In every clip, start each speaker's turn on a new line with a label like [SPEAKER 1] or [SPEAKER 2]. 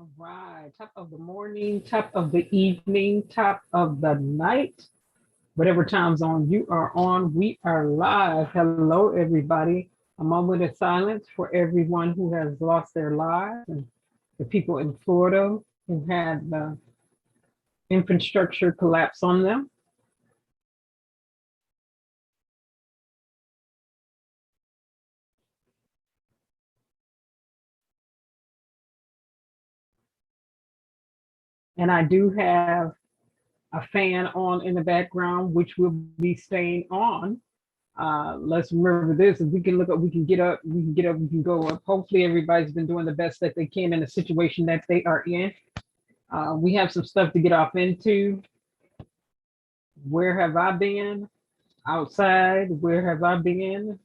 [SPEAKER 1] All right, top of the morning, top of the evening, top of the night, whatever time zone you are on, we are live. Hello, everybody. A moment of silence for everyone who has lost their lives and the people in Florida who had the infrastructure collapse on them. And I do have a fan on in the background, which will be staying on. Let's remember this: if we can look up, we can get up, we can get up, we can go up. Hopefully, everybody's been doing the best that they can in the situation that they are in. We have some stuff to get off into. Where have I been? Outside. Where have I been?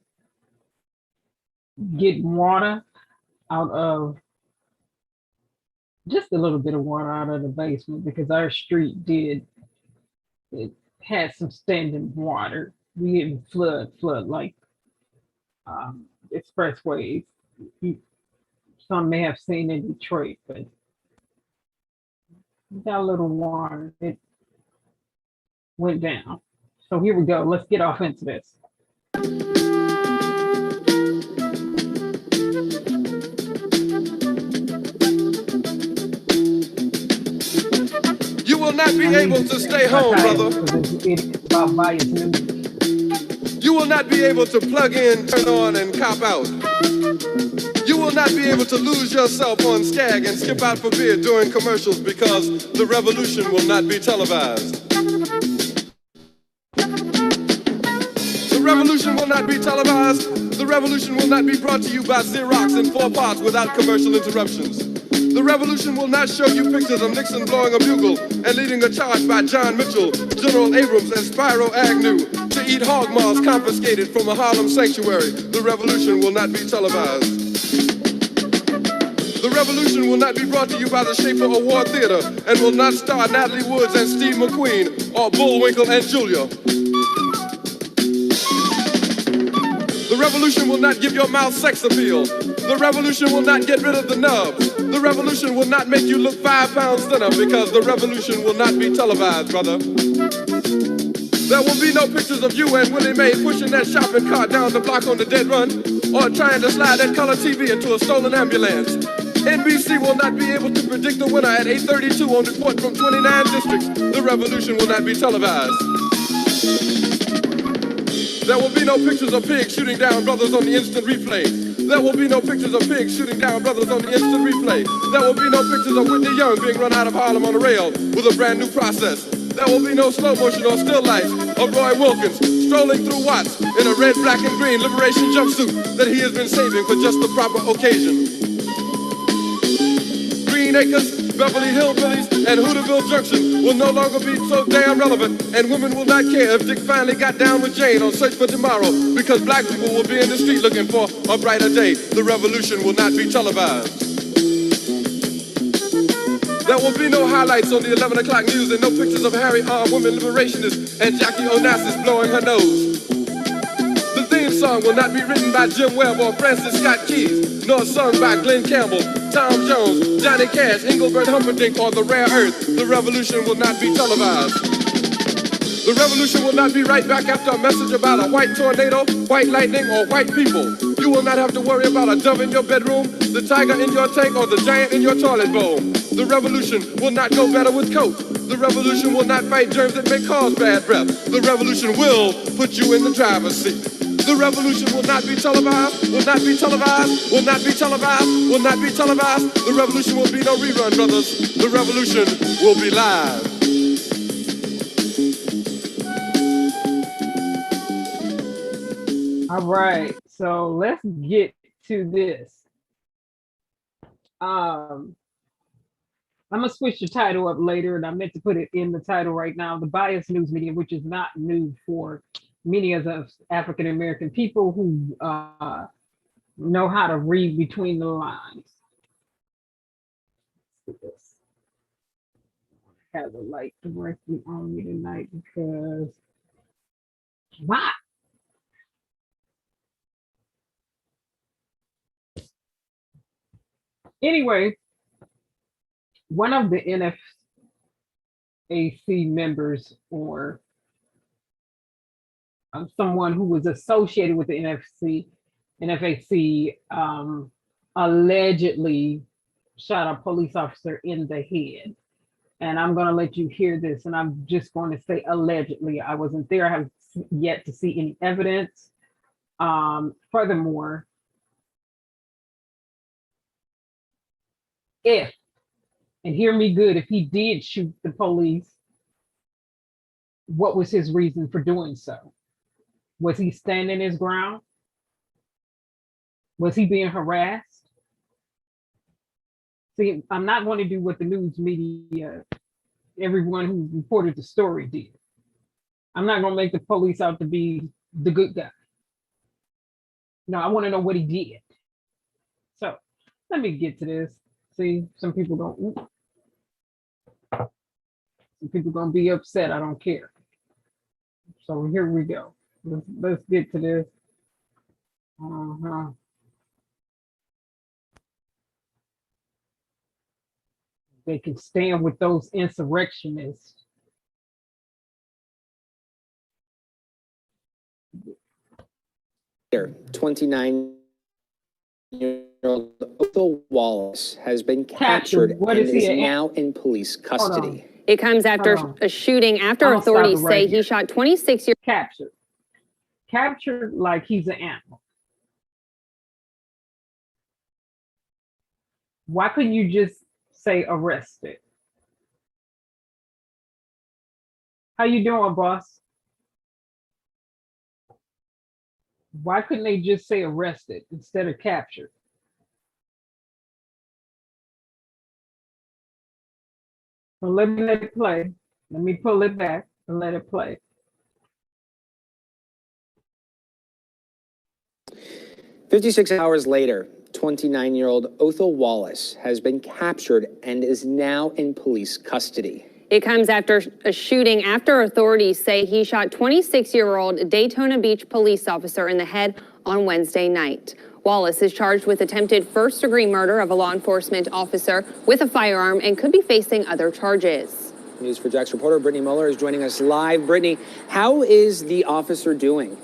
[SPEAKER 1] Getting water out of just a little bit of water out of the basement because our street it had some standing water. We didn't flood like expressways. Some may have seen in Detroit, but we got a little water. It went down. So here we go. Let's get off into this.
[SPEAKER 2] You will not be able to stay home, brother. You will not be able to plug in, turn on, and cop out. You will not be able to lose yourself on Skag and skip out for beer during commercials because the revolution will not be televised. The revolution will not be televised. The revolution will not be brought to you by Xerox in 4 parts without commercial interruptions. The revolution will not show you pictures of Nixon blowing a bugle and leading a charge by John Mitchell, General Abrams, and Spyro Agnew to eat hog maws confiscated from a Harlem sanctuary. The revolution will not be televised. The revolution will not be brought to you by the Schaefer Award Theater and will not star Natalie Woods and Steve McQueen or Bullwinkle and Julia. The revolution will not give your mouth sex appeal. The revolution will not get rid of the nubs. The revolution will not make you look 5 pounds thinner because the revolution will not be televised, brother. There will be no pictures of you and Willie Mae pushing that shopping cart down the block on the dead run or trying to slide that color TV into a stolen ambulance. NBC will not be able to predict the winner at 8:32 on report from 29 districts. The revolution will not be televised. There will be no pictures of pigs shooting down brothers on the instant replay. There will be no pictures of pigs shooting down brothers on the instant replay. There will be no pictures of Whitney Young being run out of Harlem on a rail with a brand new process. There will be no slow motion or still life of Roy Wilkins strolling through Watts in a red, black, and green liberation jumpsuit that he has been saving for just the proper occasion. Green Acres, Beverly Hillbillies, and Hooterville Junction will no longer be so damn relevant, and women will not care if Dick finally got down with Jane on Search for Tomorrow, because black people will be in the street looking for a brighter day. The revolution will not be televised. There will be no highlights on the 11 o'clock news and no pictures of Harry armed women liberationists and Jackie Onassis blowing her nose. The theme song will not be written by Jim Webb or Francis Scott Keys, nor sung by Glenn Campbell, Tom Jones, Johnny Cash, Engelbert Humperdinck, or The Rare Earth. The revolution will not be televised. The revolution will not be right back after a message about a white tornado, white lightning, or white people. You will not have to worry about a dove in your bedroom, the tiger in your tank, or the giant in your toilet bowl. The revolution will not go better with Coke. The revolution will not fight germs that may cause bad breath. The revolution will put you in the driver's seat. The revolution will not be televised, will not be televised, will not be televised, will not be televised. The revolution will be no rerun, brothers. The revolution will be live.
[SPEAKER 1] All right, so let's get to this. I'm gonna switch the title up later, and I meant to put it in the title right now. The biased news media, which is not new for many of the African American people who know how to read between the lines. Let's do this. I have the light directly on me tonight because why? Anyway, one of the NFAC members, or someone who was associated with the NFAC, allegedly shot a police officer in the head. And I'm going to let you hear this, and I'm just going to say allegedly. I wasn't there. I have yet to see any evidence. Furthermore, if, and hear me good, if he did shoot the police, what was his reason for doing so? Was he standing his ground? Was he being harassed? See, I'm not going to do what the news media, everyone who reported the story did. I'm not going to make the police out to be the good guy. No, I want to know what he did. So let me get to this. See, some people don't. Some people gonna be upset. I don't care. So here we go. Let's get to this. They can stand with those insurrectionists.
[SPEAKER 3] 29-year-old Othel Wallace has been captured and is now in police custody.
[SPEAKER 4] It comes after a shooting after authorities say he shot 26-year-old.
[SPEAKER 1] Captured like he's an animal. Why couldn't you just say arrested? How you doing, boss? Why couldn't they just say arrested instead of captured? Well, let it play. Let me pull it back and let it play.
[SPEAKER 3] "56 hours later, 29-year-old Othel Wallace has been captured and is now in police custody.
[SPEAKER 4] It comes after a shooting after authorities say he shot 26-year-old Daytona Beach police officer in the head on Wednesday night. Wallace is charged with attempted first-degree murder of a law enforcement officer with a firearm and could be facing other charges.
[SPEAKER 3] News4Jax reporter Brittany Muller is joining us live. Brittany, how is the officer doing?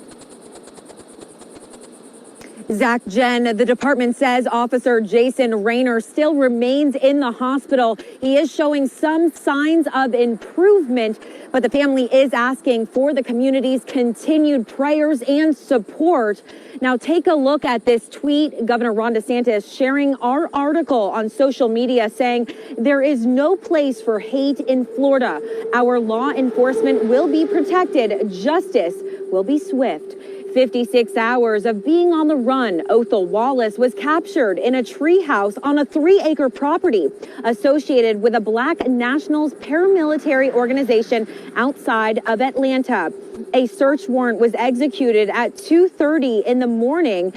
[SPEAKER 5] Zach, Jen, the department says Officer Jason Rayner still remains in the hospital. He is showing some signs of improvement, but the family is asking for the community's continued prayers and support. Now take a look at this tweet. Governor Ron DeSantis sharing our article on social media saying there is no place for hate in Florida. Our law enforcement will be protected. Justice will be swift. 56 hours of being on the run, Othel Wallace was captured in a treehouse on a 3-acre property associated with a Black Nationals paramilitary organization outside of Atlanta. A search warrant was executed at 2:30 in the morning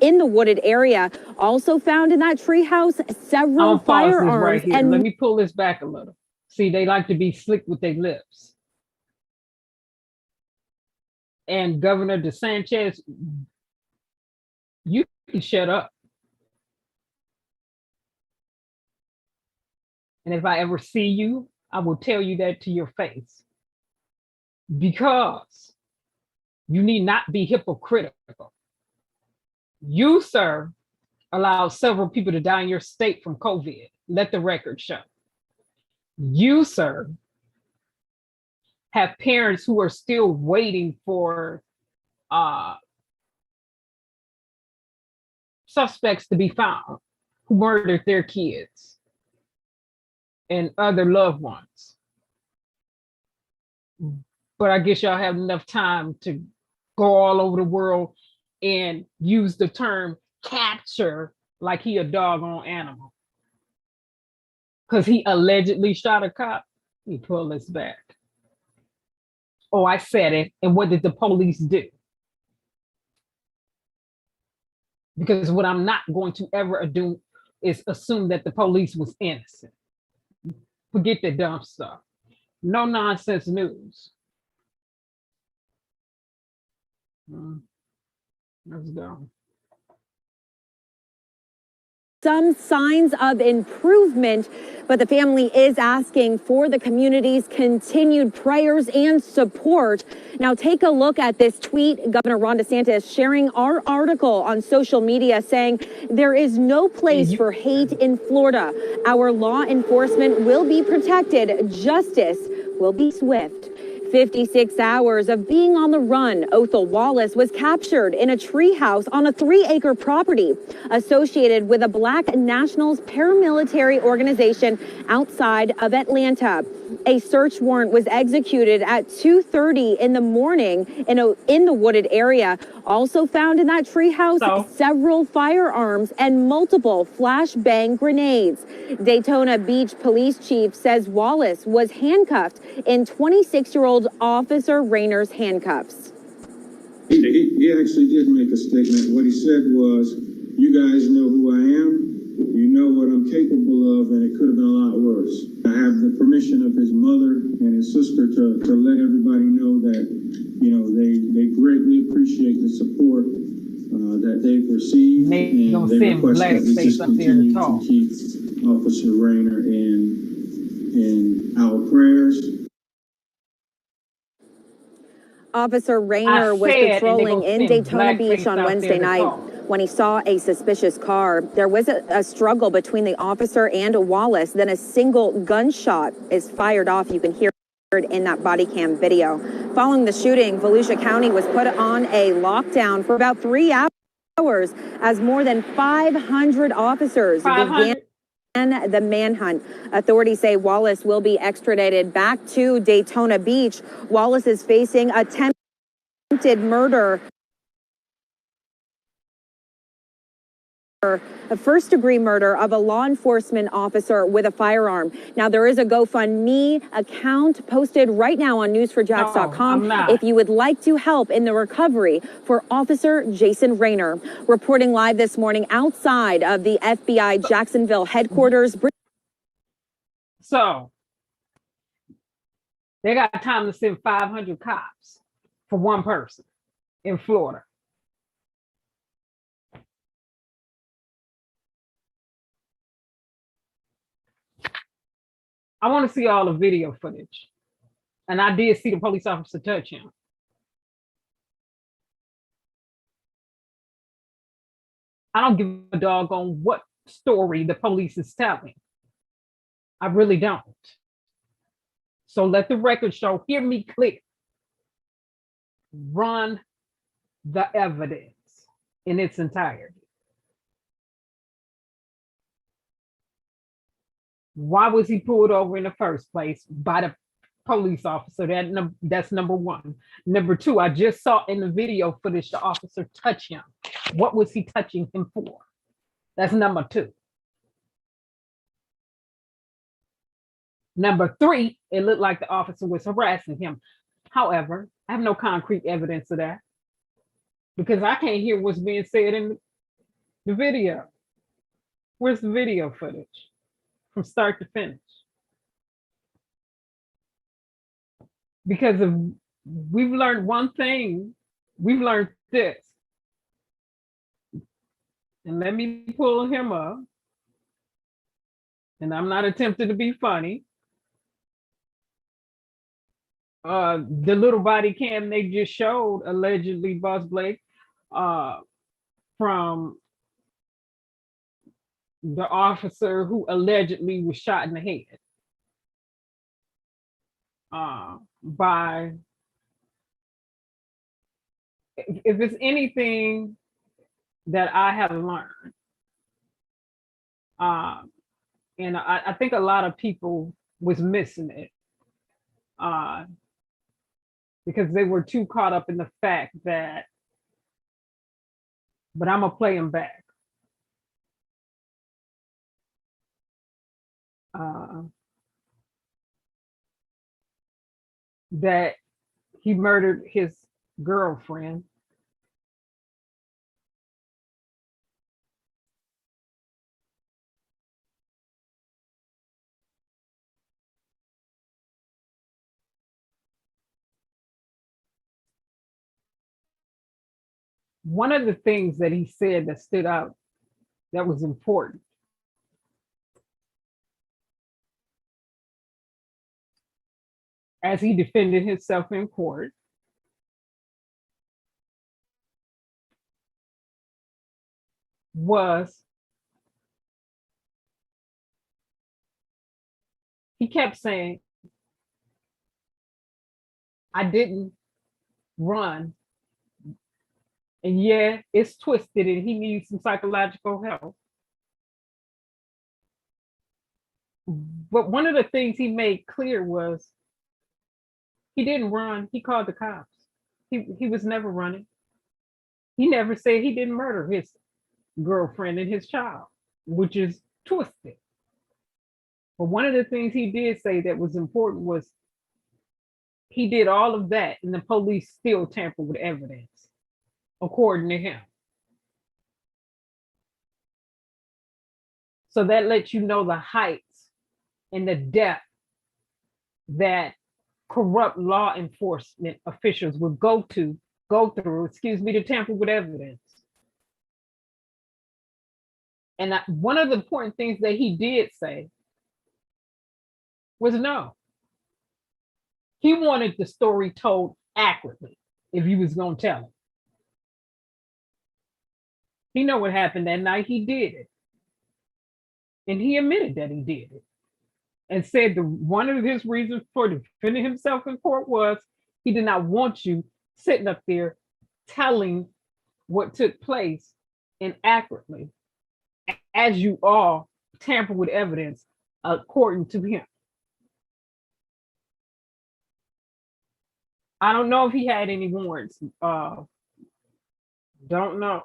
[SPEAKER 5] in the wooded area. Also found in that treehouse several firearms.
[SPEAKER 1] Right here. Let me pull this back a little. See, they like to be slick with their lips. And Governor DeSantis, you can shut up. And if I ever see you, I will tell you that to your face. Because you need not be hypocritical. You, sir, allowed several people to die in your state from COVID. Let the record show. You, sir, have parents who are still waiting for suspects to be found who murdered their kids and other loved ones. But I guess y'all have enough time to go all over the world and use the term capture like he a doggone animal. Because he allegedly shot a cop. Let me pull this back. Oh, I said it. And what did the police do? Because what I'm not going to ever do is assume that the police was innocent. Forget the dumb stuff. No nonsense news. Let's go.
[SPEAKER 5] some signs of improvement, but the family is asking for the community's continued prayers and support. Now take a look at this tweet. Governor Ron DeSantis sharing our article on social media saying there is no place for hate in Florida. Our law enforcement will be protected. Justice will be swift. 56 hours of being on the run, Othel Wallace was captured in a treehouse on a 3-acre property associated with a Black Nationals paramilitary organization outside of Atlanta. A search warrant was executed at 2:30 in the morning in the wooded area. Also found in that treehouse, several firearms and multiple flashbang grenades. Daytona Beach Police Chief says Wallace was handcuffed in 26-year-old Officer Rayner's handcuffs.
[SPEAKER 6] He actually did make a statement. What he said was, "You guys know who I am. You know what I'm capable of, and it could have been a lot worse." I have the permission of his mother and his sister to let everybody know that, you know, they greatly appreciate the support that they've received, and they request that we just continue to keep Officer Rayner in our prayers.
[SPEAKER 5] Officer Rayner was patrolling in Daytona Beach on Wednesday night when he saw a suspicious car. There was a struggle between the officer and Wallace. Then a single gunshot is fired off. You can hear it in that body cam video. Following the shooting, Volusia County was put on a lockdown for about 3 hours as more than 500 officers began the manhunt. Authorities say Wallace will be extradited back to Daytona Beach. Wallace is facing attempted murder, a first-degree murder of a law enforcement officer with a firearm. Now, there is a GoFundMe account posted right now on news4jax.com if you would like to help in the recovery for Officer Jason Rayner. Reporting live this morning outside of the FBI Jacksonville headquarters.
[SPEAKER 1] So, they got time to send 500 cops for one person in Florida. I want to see all the video footage. And I did see the police officer touch him. I don't give a doggone what story the police is telling. I really don't. So let the record show, hear me clear. Run the evidence in its entirety. Why was he pulled over in the first place by the police officer? That's number one. Number two, I just saw in the video footage the officer touch him. What was he touching him for? That's number two. Number three, it looked like the officer was harassing him. However, I have no concrete evidence of that because I can't hear what's being said in the video. Where's the video footage? From start to finish. Because we've learned one thing, we've learned this. And let me pull him up. And I'm not attempting to be funny. The little body cam they just showed, allegedly Boss Blake, from the officer who allegedly was shot in the head by, if it's anything that I have learned, and I think a lot of people was missing it because they were too caught up in the fact that, but I'm gonna play him back. That he murdered his girlfriend. One of the things that he said that stood out, that was important, as he defended himself in court, was he kept saying, I didn't run. And yeah, it's twisted and he needs some psychological help. But one of the things he made clear was he didn't run, he called the cops. He was never running. He never said he didn't murder his girlfriend and his child, which is twisted. But one of the things he did say that was important was he did all of that and the police still tampered with evidence, according to him. So that lets you know the heights and the depth that corrupt law enforcement officials would go through, to tamper with evidence. And one of the important things that he did say was no. He wanted the story told accurately if you was gonna tell him. He know what happened that night, he did it. And he admitted that he did it. And said one of his reasons for defending himself in court was he did not want you sitting up there telling what took place inaccurately as you all tamper with evidence according to him. I don't know if he had any warrants. Don't know.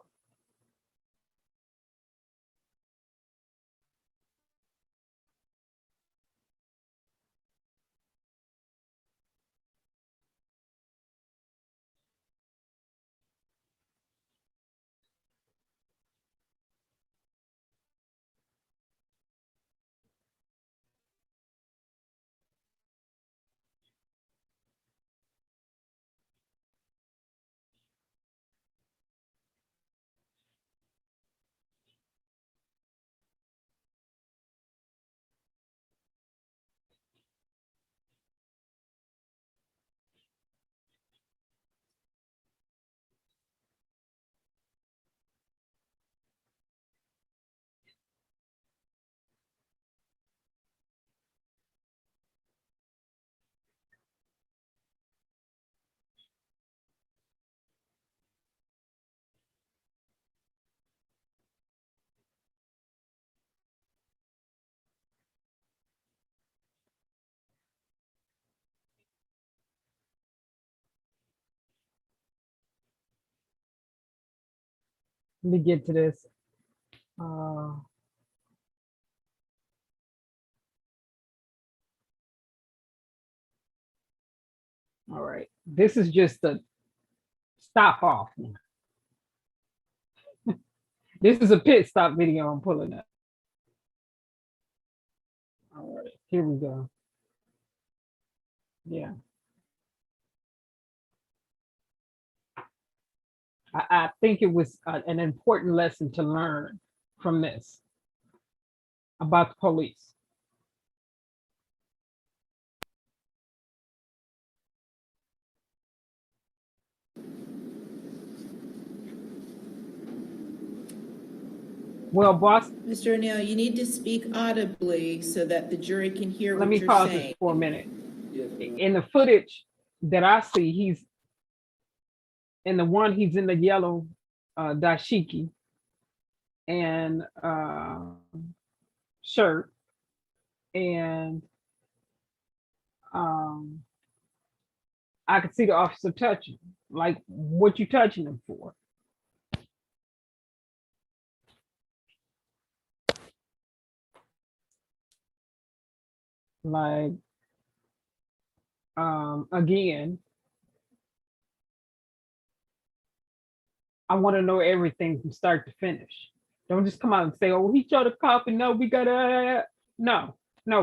[SPEAKER 1] Let me get to this. All right, this is just a stop off. This is a pit stop video I'm pulling up. All right, here we go. Yeah. I think it was an important lesson to learn from this about the police. Well, boss.
[SPEAKER 7] Mr. O'Neill, you need to speak audibly so that the jury can hear
[SPEAKER 1] Let
[SPEAKER 7] what
[SPEAKER 1] me
[SPEAKER 7] you're
[SPEAKER 1] pause
[SPEAKER 7] saying.
[SPEAKER 1] this for a minute. In the footage that I see, he's in the one, he's in the yellow dashiki and shirt, and I could see the officer touching. Like, what you touching him for? Like, again, I want to know everything from start to finish. Don't just come out and say, oh, he shot a cop and no, we gotta, no,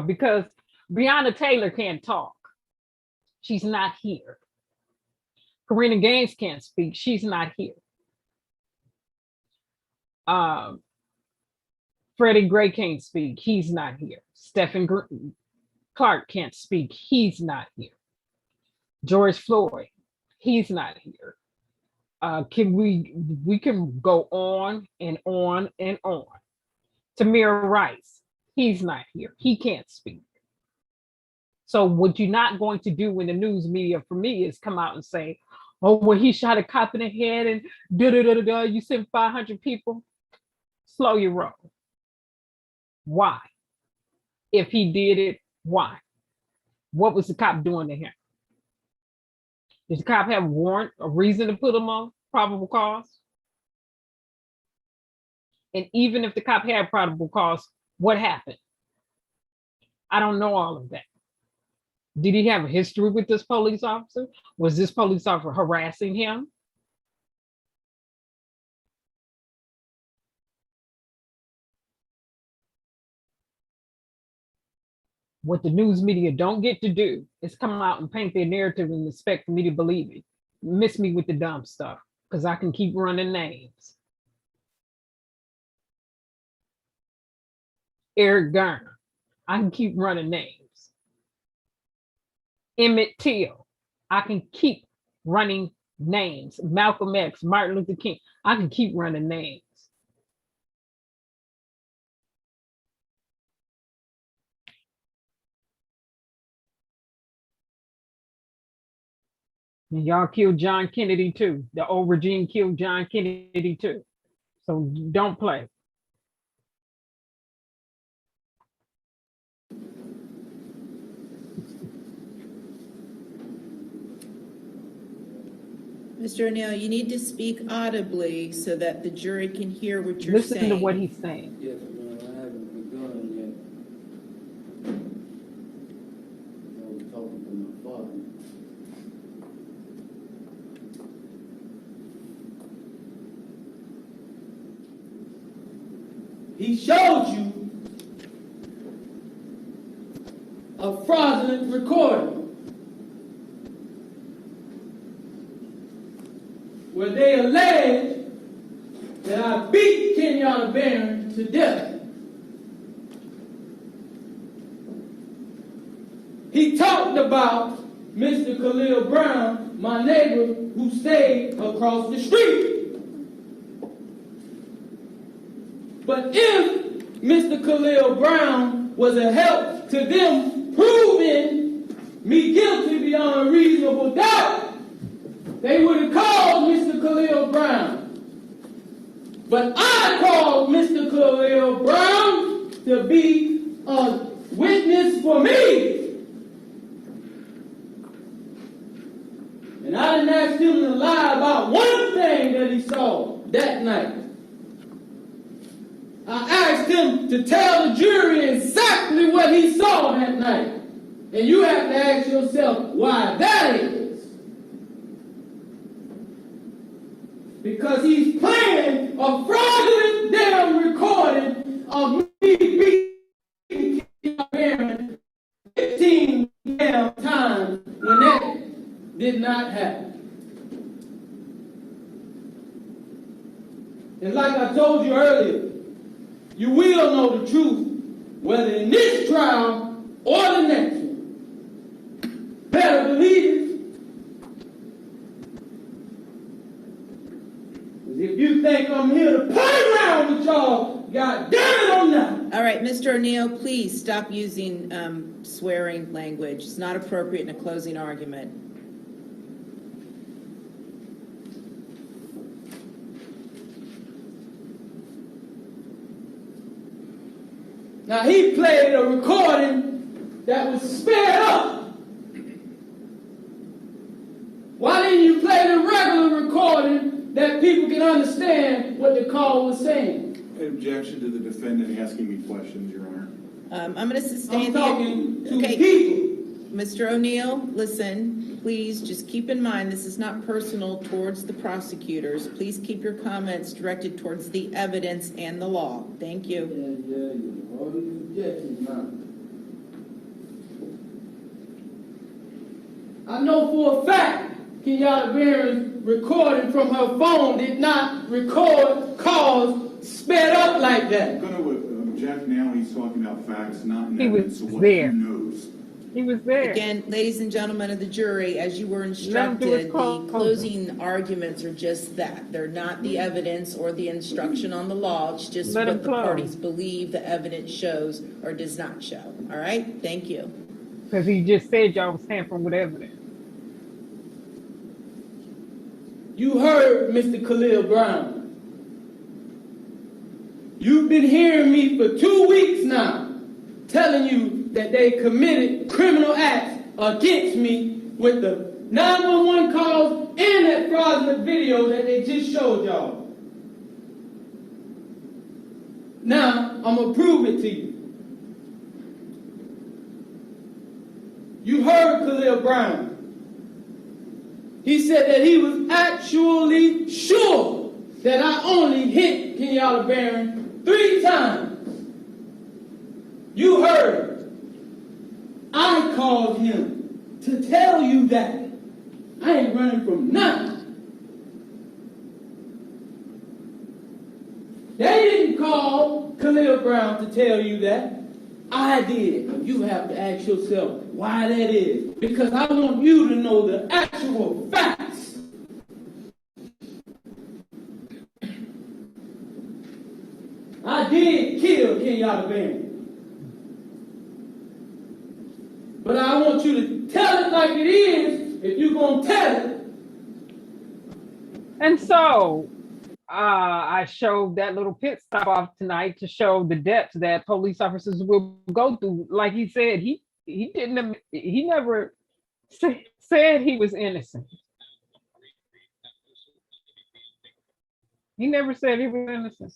[SPEAKER 1] because Breonna Taylor can't talk. She's not here. Karina Gaines can't speak. She's not here. Freddie Gray can't speak. He's not here. Stephen Clark can't speak. He's not here. George Floyd, he's not here. We can go on and on and on. Tamir Rice, he's not here. He can't speak. So what you're not going to do in the news media for me is come out and say, oh, well, he shot a cop in the head and da-da-da-da-da, you sent 500 people. Slow your roll. Why? If he did it, why? What was the cop doing to him? Did the cop have a warrant, a reason to put him on probable cause? And even if the cop had probable cause, what happened? I don't know all of that. Did he have a history with this police officer? Was this police officer harassing him? What the news media don't get to do is come out and paint their narrative and expect me to believe it. Miss me with the dumb stuff, because I can keep running names. Eric Garner, I can keep running names. Emmett Till, I can keep running names. Malcolm X, Martin Luther King, I can keep running names. And y'all killed John Kennedy too. The old regime killed John Kennedy too. So don't play.
[SPEAKER 7] Mr. O'Neill, you need to speak audibly so that the jury can hear what you're
[SPEAKER 1] Listen
[SPEAKER 7] saying.
[SPEAKER 1] to what he's saying.
[SPEAKER 8] Yes, ma'am, I haven't begun yet. I was talking to my father. He showed you a fraudulent recording where they allege that I beat Kenyatta Barron to death. He talked about Mr. Khalil Brown, my neighbor who stayed across the street. But if Mr. Khalil Brown was a help to them proving me guilty beyond a reasonable doubt, they would have called Mr. Khalil Brown. But I called Mr. Khalil Brown to be a witness for me. And I didn't ask him to lie about one thing that he saw that night. I asked him to tell the jury exactly what he saw that night. And you have to ask yourself why that is. Because he's playing a fraudulent damn recording of me beating Barron 15 damn times when that did not happen. And like I told you earlier, you will know the truth, whether in this trial or the next one. Better believe it. If you think I'm here to play around with y'all, God damn it, I'm not.
[SPEAKER 7] All right, Mr. O'Neill, please stop using swearing language. It's not appropriate in a closing argument.
[SPEAKER 8] Now he played a recording that was sped up. Why didn't you play the regular recording that people can understand what the call was saying?
[SPEAKER 9] Objection to the defendant asking me questions, Your Honor.
[SPEAKER 7] I'm going to sustain
[SPEAKER 8] I'm
[SPEAKER 7] the...
[SPEAKER 8] talking to
[SPEAKER 7] Okay.
[SPEAKER 8] people.
[SPEAKER 7] Mr. O'Neill, listen, please just keep in mind this is not personal towards the prosecutors. Please keep your comments directed towards the evidence and the law. Thank you.
[SPEAKER 8] Yeah, all these objections now. I know for a fact Kenyatta Barron's recording from her phone did not record calls sped up like that.
[SPEAKER 9] I'm going to object now. He's talking about facts, not
[SPEAKER 1] He
[SPEAKER 9] evidence
[SPEAKER 1] was
[SPEAKER 9] of what
[SPEAKER 1] there.
[SPEAKER 9] he knows.
[SPEAKER 1] He was there.
[SPEAKER 7] Again, ladies and gentlemen of the jury, as you were
[SPEAKER 1] Let him do his
[SPEAKER 7] instructed, the
[SPEAKER 1] closing.
[SPEAKER 7] closing arguments are just that. They're not the evidence or the instruction on the law. It's just
[SPEAKER 1] Let him
[SPEAKER 7] what the
[SPEAKER 1] close.
[SPEAKER 7] parties believe the evidence shows or does not show. All right? Thank you.
[SPEAKER 1] Because he just said y'all was tampering with evidence.
[SPEAKER 8] You heard Mr. Khalil Brown. You've been hearing me for 2 weeks now, telling you that they committed criminal acts against me with the 911 calls and that fraudulent video that they just showed y'all. Now, I'm gonna prove it to you. You heard Khalil Brown. He said that he was actually sure that I only hit Kenyatta Barron 3 times. You heard. I called him to tell you that. I ain't running from nothing. They didn't call Khalil Brown to tell you that. I did. You have to ask yourself why that is. Because I want you to know the actual facts. I did kill Kenyatta Barron. But I want you to tell it like it is if you're going to tell it.
[SPEAKER 1] And so I showed that little pit stop off tonight to show the depths that police officers will go through. Like he said, he never said he was innocent. He never said he was innocent.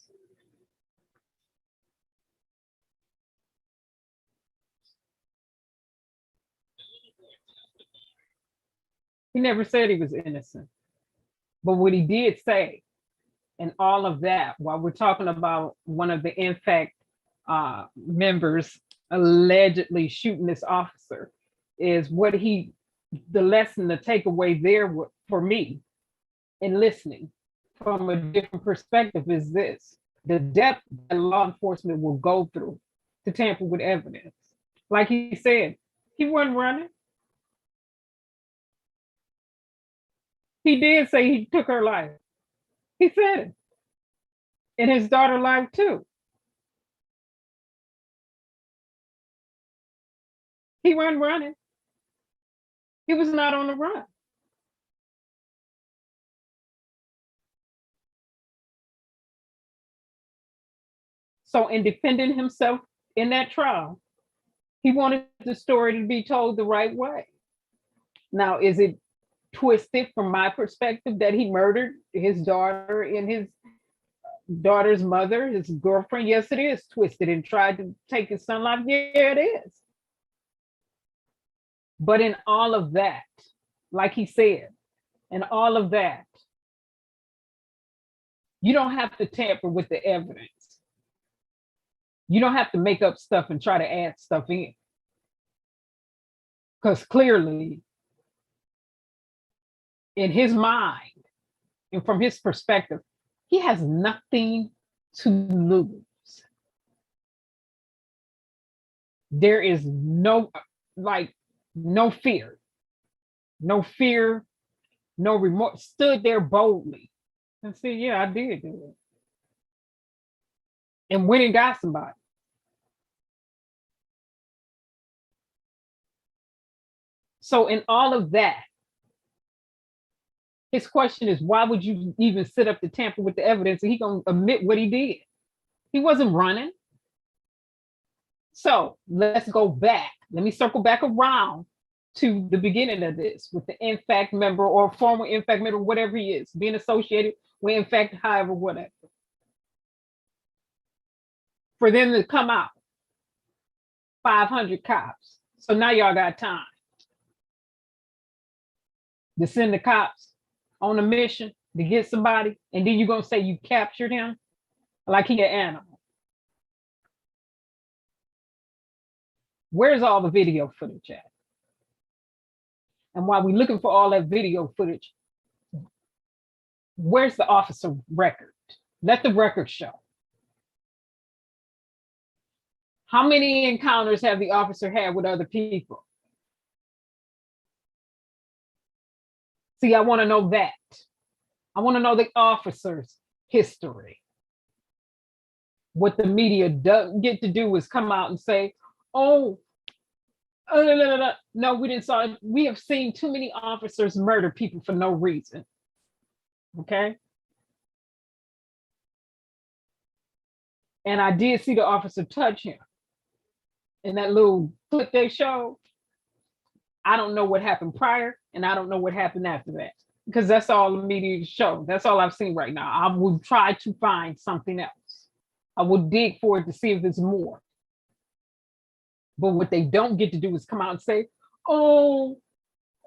[SPEAKER 1] He never said he was innocent. But what he did say, and all of that, while we're talking about one of the Nfac members allegedly shooting this officer, is what the lesson, the takeaway there for me in listening from a different perspective is this: the depth that law enforcement will go through to tamper with evidence. Like he said, he wasn't running. He did say he took her life. He said it. And his daughter's life too. He wasn't running. He was not on the run. So in defending himself in that trial, he wanted the story to be told the right way. Now, is it twisted from my perspective that he murdered his daughter and his daughter's mother, his girlfriend? Yes, it is twisted, and tried to take his son life. Yeah, it is. But in all of that, like he said, in all of that, you don't have to tamper with the evidence. You don't have to make up stuff and try to add stuff in. Because clearly, in his mind and from his perspective, he has nothing to lose. There is no fear, no remorse. Stood there boldly and said, yeah, I did do it. And went and got somebody. So in all of that, his question is, why would you even sit up to tamper with the evidence? And he gonna admit what he did. He wasn't running. So let's go back. Let me circle back around to the beginning of this with the Nfac member or former Nfac member, whatever he is, being associated with Nfac, however, whatever. For them to come out, 500 cops. So now y'all got time to send the cops on a mission to get somebody, and then you're gonna say you captured him like he an animal. Where's all the video footage at? And while we're looking for all that video footage, where's the officer record? Let the record show. How many encounters have the officer had with other people? See, I want to know that. I want to know the officer's history. What the media doesn't get to do is come out and say, oh, no, we didn't saw it. We have seen too many officers murder people for no reason. Okay. And I did see the officer touch him in that little clip they showed. I don't know what happened prior, and I don't know what happened after that, because that's all the media show. That's all I've seen right now. I will try to find something else. I will dig for it to see if there's more. But what they don't get to do is come out and say, oh,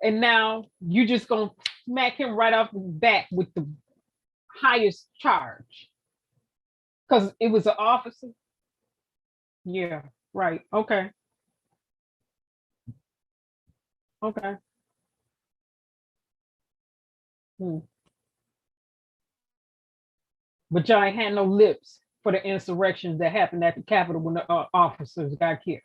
[SPEAKER 1] and now you just gonna smack him right off the back with the highest charge because it was an officer. Yeah, right. Okay. Okay. But y'all ain't had no lips for the insurrections that happened at the Capitol when the officers got killed.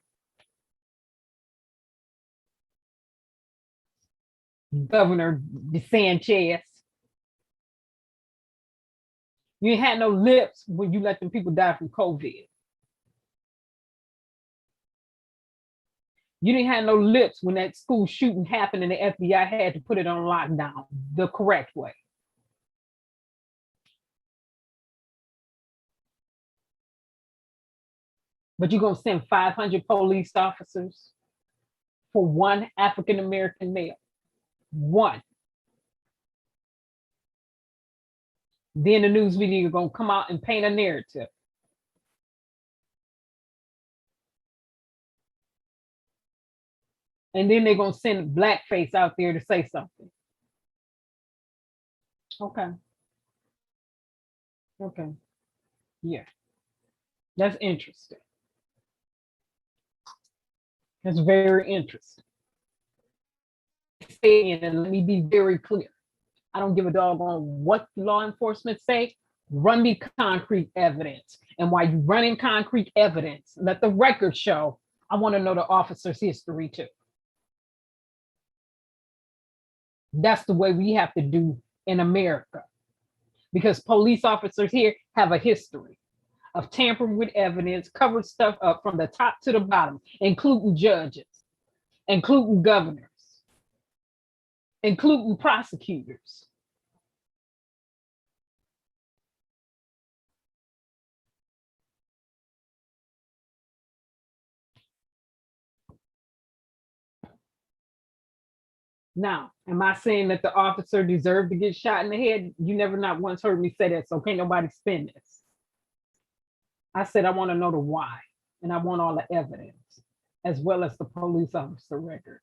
[SPEAKER 1] Governor DeSantis. You ain't had no lips when you let them people die from COVID. You didn't have no lips when that school shooting happened and the FBI had to put it on lockdown the correct way. But you're gonna send 500 police officers for one African-American male. One. Then the news media are gonna come out and paint a narrative. And then they're gonna send blackface out there to say something. Okay. Okay. Yeah. That's interesting. That's very interesting. And let me be very clear. I don't give a dog on what law enforcement say. Run me concrete evidence. And while you running concrete evidence, let the record show. I want to know the officer's history too. That's the way we have to do in America. Because police officers here have a history of tampering with evidence, covered stuff up from the top to the bottom, including judges, including governors, including prosecutors. Now, am I saying that the officer deserved to get shot in the head? You never not once heard me say that, so can't nobody spin this. I said I want to know the why, and I want all the evidence, as well as the police officer record.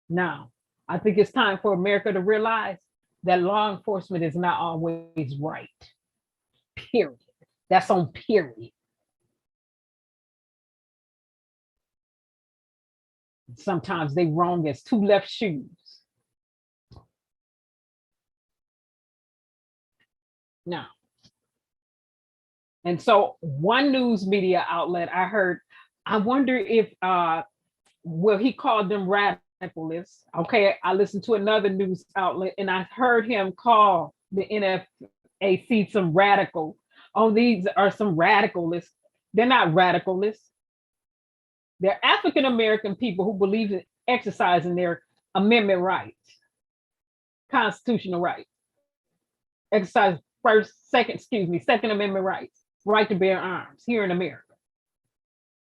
[SPEAKER 1] Now, I think it's time for America to realize that law enforcement is not always right. Period. That's on period. Sometimes they wrong as two left shoes. Now, and so one news media outlet I heard, I wonder if, well, he called them radicalists. Okay, I listened to another news outlet and I heard him call the NFAC some radical. Oh, these are some radicalists. They're not radicalists. They're African-American people who believe in exercising their amendment rights, constitutional rights, exercise Second Amendment rights, right to bear arms here in America.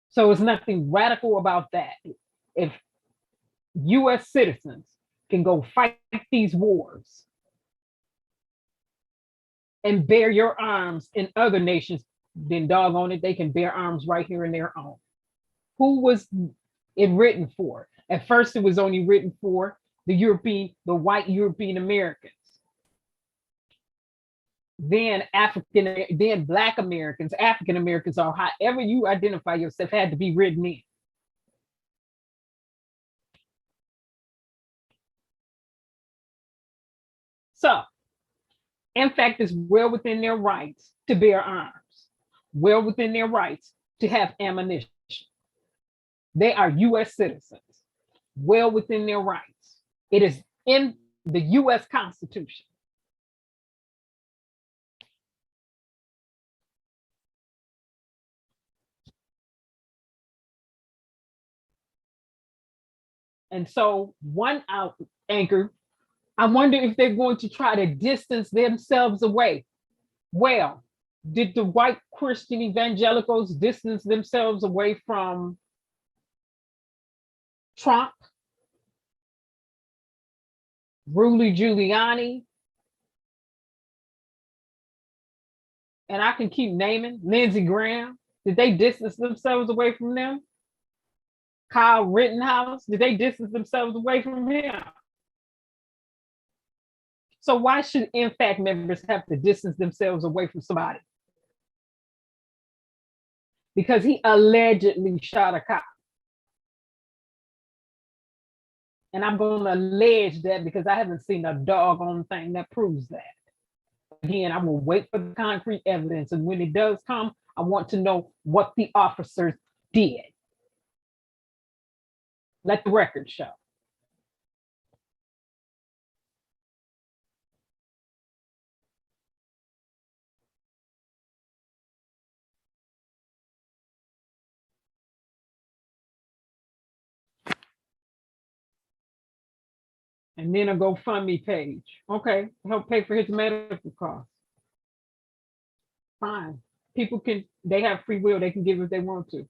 [SPEAKER 1] So it's nothing radical about that. If US citizens can go fight these wars and bear your arms in other nations, then doggone it, they can bear arms right here in their own. Who was it written for? At first, it was only written for the white European Americans. Then then Black Americans, African Americans, or however you identify yourself, had to be written in. So, in fact, it's well within their rights to bear arms. well within their rights to have ammunition. They are US citizens, well within their rights. It is in the US Constitution. And so one out anchor, I wonder if they're going to try to distance themselves away. Well, did the white Christian evangelicals distance themselves away from Trump, Rudy Giuliani, and I can keep naming, Lindsey Graham? Did they distance themselves away from them? Kyle Rittenhouse, did they distance themselves away from him? So why should Nfac members have to distance themselves away from somebody? Because he allegedly shot a cop. And I'm going to allege that because I haven't seen a doggone thing that proves that. Again, I will wait for the concrete evidence. And when it does come, I want to know what the officers did. Let the record show. And then a GoFundMe page. Okay, help pay for his medical costs. Fine. People can, they have free will, they can give if they want to.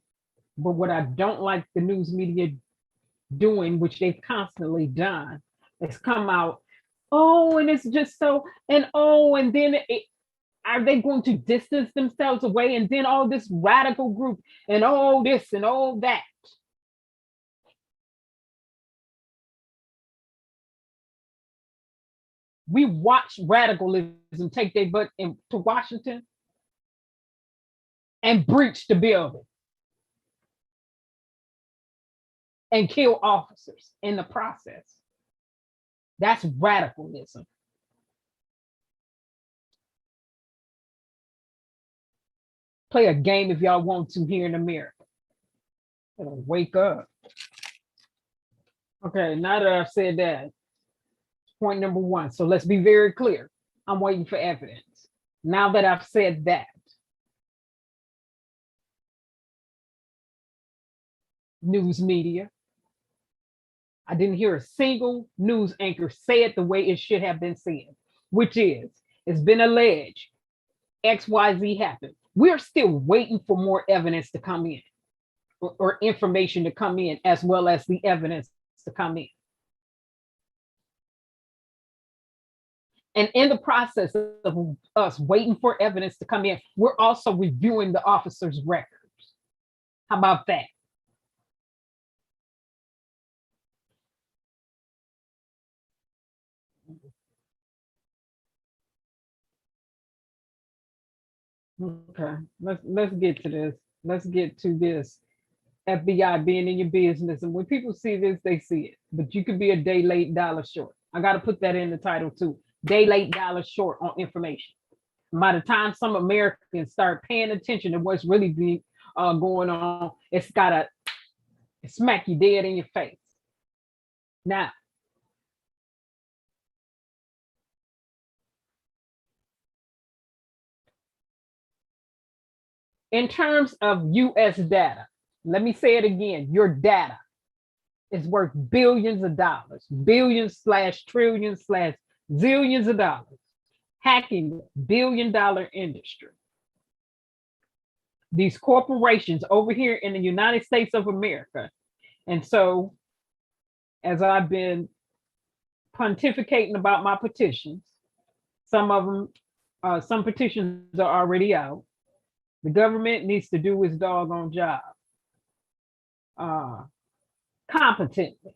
[SPEAKER 1] But what I don't like the news media doing, which they've constantly done, is come out, oh, and it's just so, and oh, and then are they going to distance themselves away? And then all this radical group and all this and all that. We watched radicalism take their butt to Washington and breach the building and kill officers in the process. That's radicalism. Play a game if y'all want to here in America. Wake up. Okay, now that I've said that, point number one. So let's be very clear. I'm waiting for evidence. Now that I've said that, news media, I didn't hear a single news anchor say it the way it should have been said, which is, it's been alleged XYZ happened. We're still waiting for more evidence to come in or information to come in, as well as the evidence to come in. And in the process of us waiting for evidence to come in, we're also reviewing the officer's records. How about that? Okay, let's get to this. Let's get to this. FBI being in your business. And when people see this, they see it. But you could be a day late, dollar short. I got to put that in the title too. Day late, dollar short on information. By the time some Americans start paying attention to what's really being going on, it's got to smack you dead in your face. Now, in terms of US data, let me say it again, your data is worth billions of dollars, billions / trillions / zillions of dollars. Hacking, billion-dollar industry. These corporations over here in the United States of America. And so, as I've been pontificating about my petitions, some of them, some petitions are already out. The government needs to do its doggone job competently.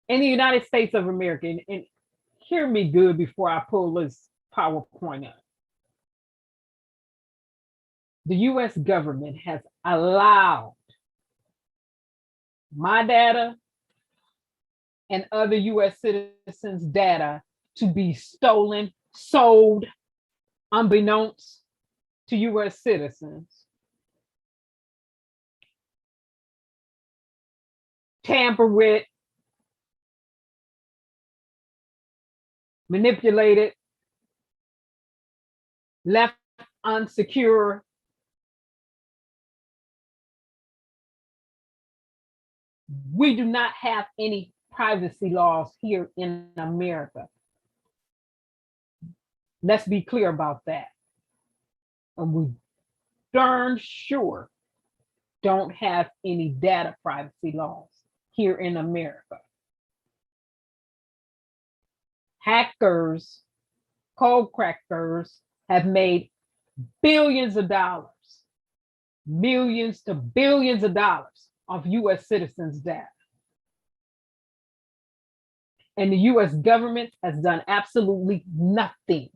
[SPEAKER 1] In the United States of America, and hear me good before I pull this PowerPoint up. The US government has allowed my data and other US citizens' data to be stolen, sold, unbeknownst to US citizens, tampered with, manipulated, left unsecure. We do not have any privacy laws here in America. Let's be clear about that. And we darn sure don't have any data privacy laws here in America. Hackers, code crackers have made billions of dollars, millions to billions of dollars of US citizens' data. And the US government has done absolutely nothing,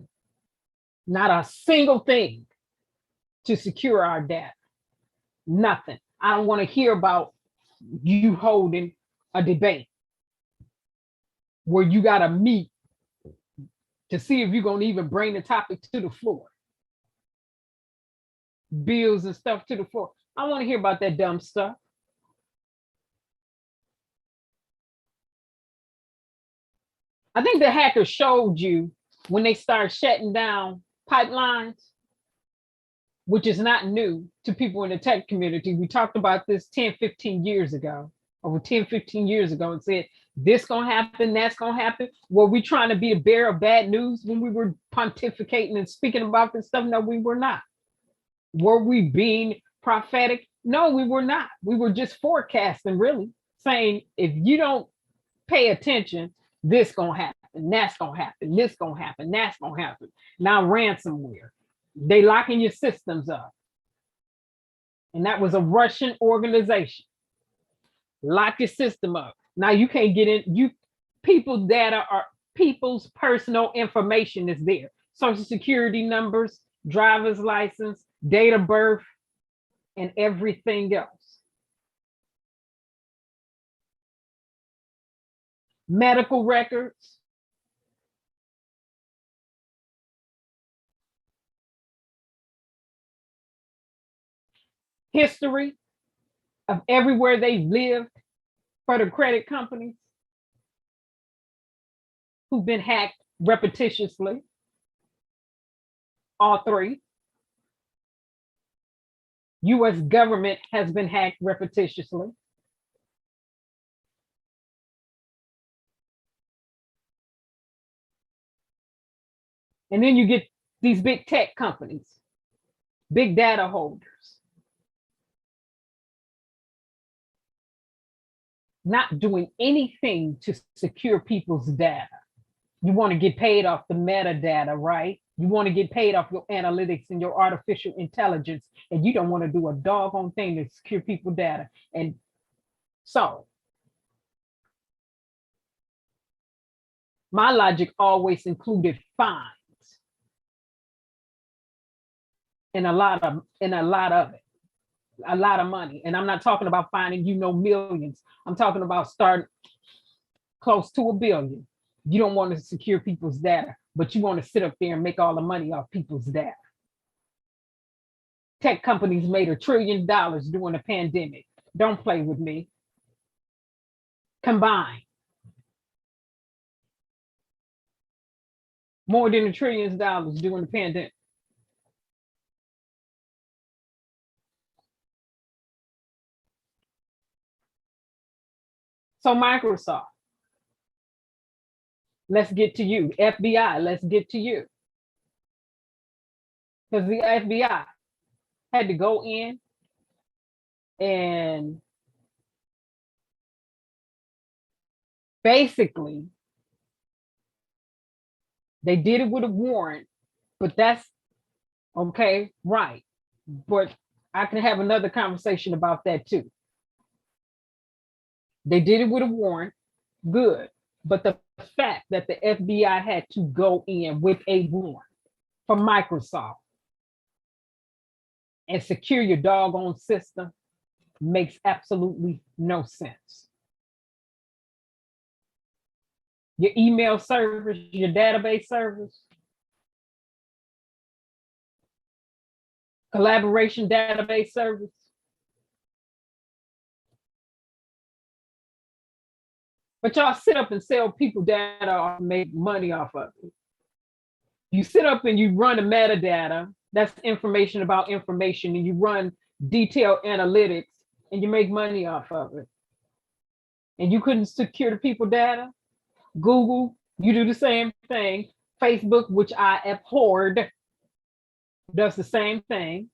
[SPEAKER 1] not a single thing to secure our data. Nothing. I don't want to hear about you holding a debate where you got to meet to see if you're going to even bring the topic to the floor. Bills and stuff to the floor. I want to hear about that dumb stuff. I think the hackers showed you when they started shutting down pipelines, which is not new to people in the tech community. We talked about this 10, 15 years ago, over 10, 15 years ago, and said, this gonna happen, that's gonna happen. Were we trying to be a bearer of bad news when we were pontificating and speaking about this stuff? No, we were not. Were we being prophetic? No, we were not. We were just forecasting, really, saying, if you don't pay attention, this gonna happen, that's gonna happen, this gonna happen, that's gonna happen. Now ransomware, they locking your systems up. And that was a Russian organization. Lock your system up. Now you can't get in, people's data are, people's personal information is there. Social security numbers, driver's license, date of birth, and everything else. Medical records. History of everywhere they've lived for the credit companies who've been hacked repetitiously. All three. US government has been hacked repetitiously. And then you get these big tech companies, big data holders, not doing anything to secure people's data. You want to get paid off the metadata, right? You want to get paid off your analytics and your artificial intelligence, and you don't want to do a doggone thing to secure people's data. And so my logic always included fines and a lot of it, a lot of money. And I'm not talking about finding, millions. I'm talking about starting close to $1 billion. You don't want to secure people's data, but you want to sit up there and make all the money off people's data. Tech companies made $1 trillion during the pandemic. Don't play with me. Combined. More than $1 trillion during the pandemic. So Microsoft, let's get to you. FBI, let's get to you. Because the FBI had to go in and basically, they did it with a warrant, but that's okay, right. But I can have another conversation about that too. They did it with a warrant, good. But the fact that the FBI had to go in with a warrant for Microsoft and secure your doggone system makes absolutely no sense. your email service, your database service, collaboration database service. But y'all sit up and sell people data or make money off of it. You sit up and you run the metadata, that's information about information, and you run detailed analytics and you make money off of it. And you couldn't secure the people data. Google, you do the same thing. Facebook, which I abhorred, does the same thing.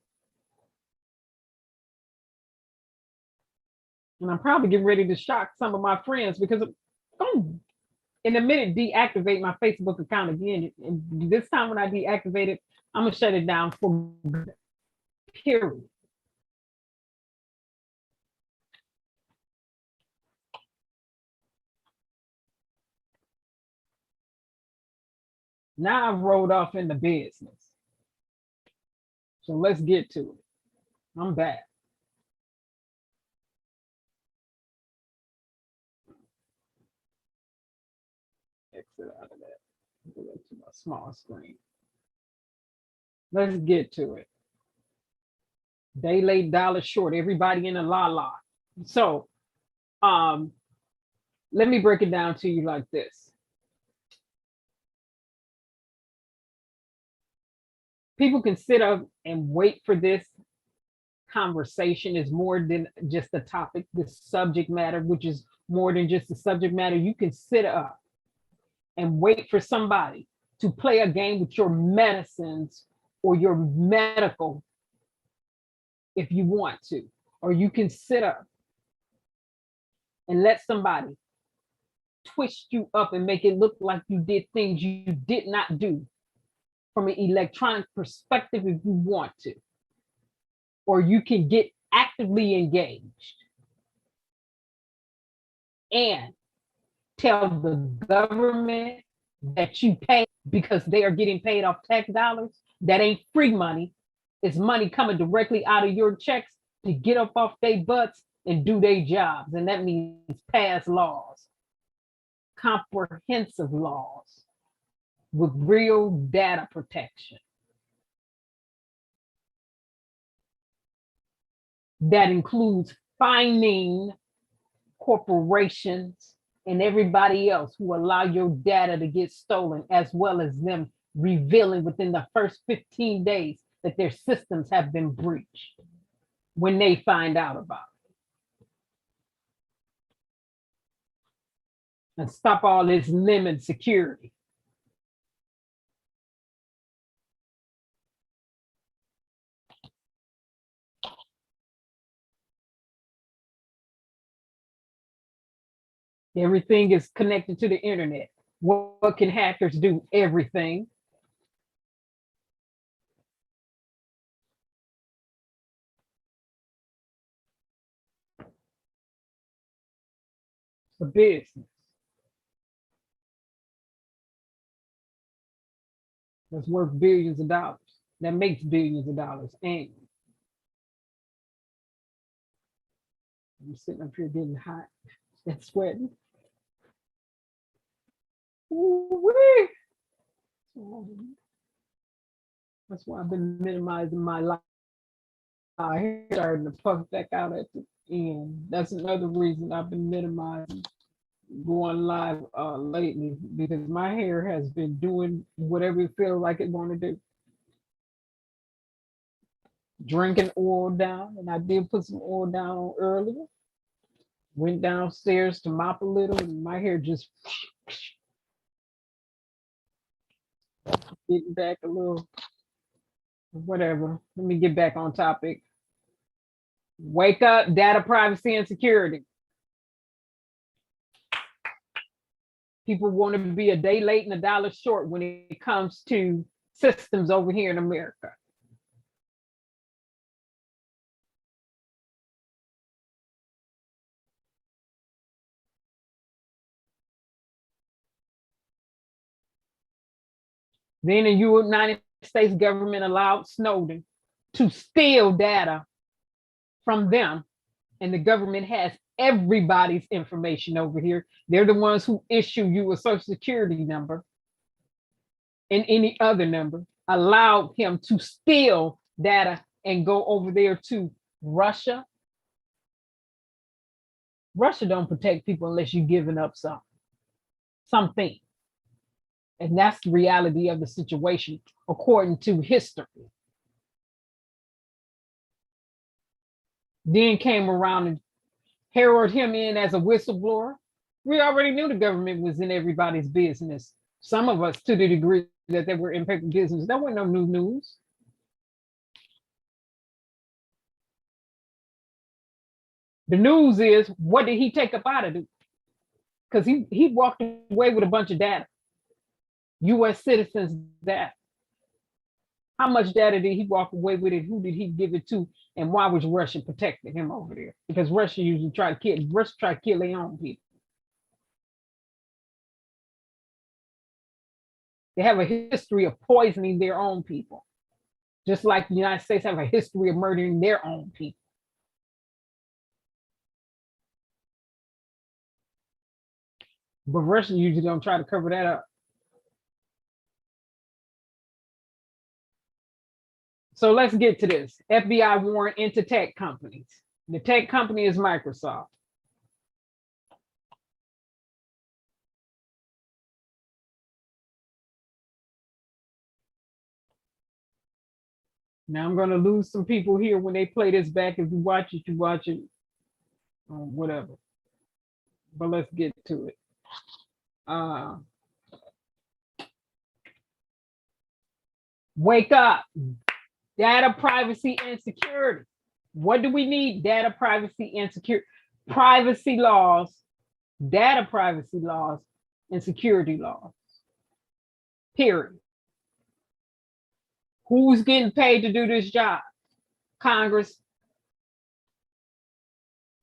[SPEAKER 1] And I'm probably getting ready to shock some of my friends because I'm in a minute deactivate my Facebook account again. And this time when I deactivate it, I'm gonna shut it down for good. Period. Now I've rolled off into business. So let's get to it. I'm back. Exit out of that. Go to my small screen. Let's get to it. Day late, dollar short, everybody in a la. So let me break it down to you like this. People can sit up and wait for this conversation. Is more than just the topic, the subject matter, which is more than just the subject matter. You can sit up and wait for somebody to play a game with your medicines or your medical if you want to, or you can sit up and let somebody twist you up and make it look like you did things you did not do from an electronic perspective if you want to, or you can get actively engaged and tell the government that you pay because they are getting paid off tax dollars. That ain't free money. It's money coming directly out of your checks to get up off their butts and do their jobs. And that means pass laws, comprehensive laws with real data protection. That includes fining corporations and everybody else who allow your data to get stolen, as well as them revealing within the first 15 days that their systems have been breached when they find out about it. And stop all this lemon security. Everything is connected to the internet. What can hackers do? Everything. It's a business. That's worth billions of dollars. That makes billions of dollars annually. I'm sitting up here getting hot and sweating. Ooh-wee. That's why I've been minimizing my life. My hair starting to puff back out at the end. That's another reason I've been minimizing going live lately, because my hair has been doing whatever it feels like it want to do. Drinking oil down, and I did put some oil down on earlier. Went downstairs to mop a little, and my hair just getting back a little, whatever. Let me get back on topic. Wake up, data privacy and security. People want to be a day late and a dollar short when it comes to systems over here in America. Then the United States government allowed Snowden to steal data from them, and the government has everybody's information over here. They're the ones who issue you a social security number and any other number, allowed him to steal data and go over there to Russia. Russia don't protect people unless you're giving up something. And that's the reality of the situation, according to history. Then came around and heralded him in as a whistleblower. We already knew the government was in everybody's business. Some of us to the degree that they were in paper business. That wasn't no new news. The news is, what did he take up out of it? Because he walked away with a bunch of data. US citizens data. How much data did he walk away with it? Who did he give it to? And why was Russia protecting him over there? Because Russia usually try to kill their own people. They have a history of poisoning their own people. Just like the United States have a history of murdering their own people. But Russia usually don't try to cover that up. So let's get to this. FBI warrant into tech companies. The tech company is Microsoft. Now I'm going to lose some people here when they play this back. If you watch it, whatever. But let's get to it. Wake up. Data privacy and security. What do we need? Data privacy and security. Privacy laws, data privacy laws, and security laws. Period. Who's getting paid to do this job? Congress,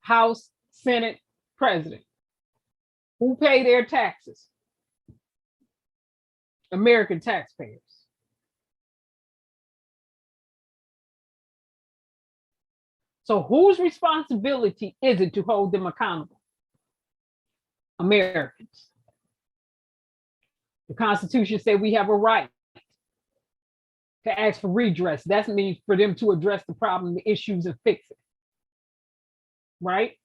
[SPEAKER 1] House, Senate, President. Who pay their taxes? American taxpayers. So whose responsibility is it to hold them accountable? Americans. The Constitution said we have a right to ask for redress. That means for them to address the problem, the issues, and fix it. Right?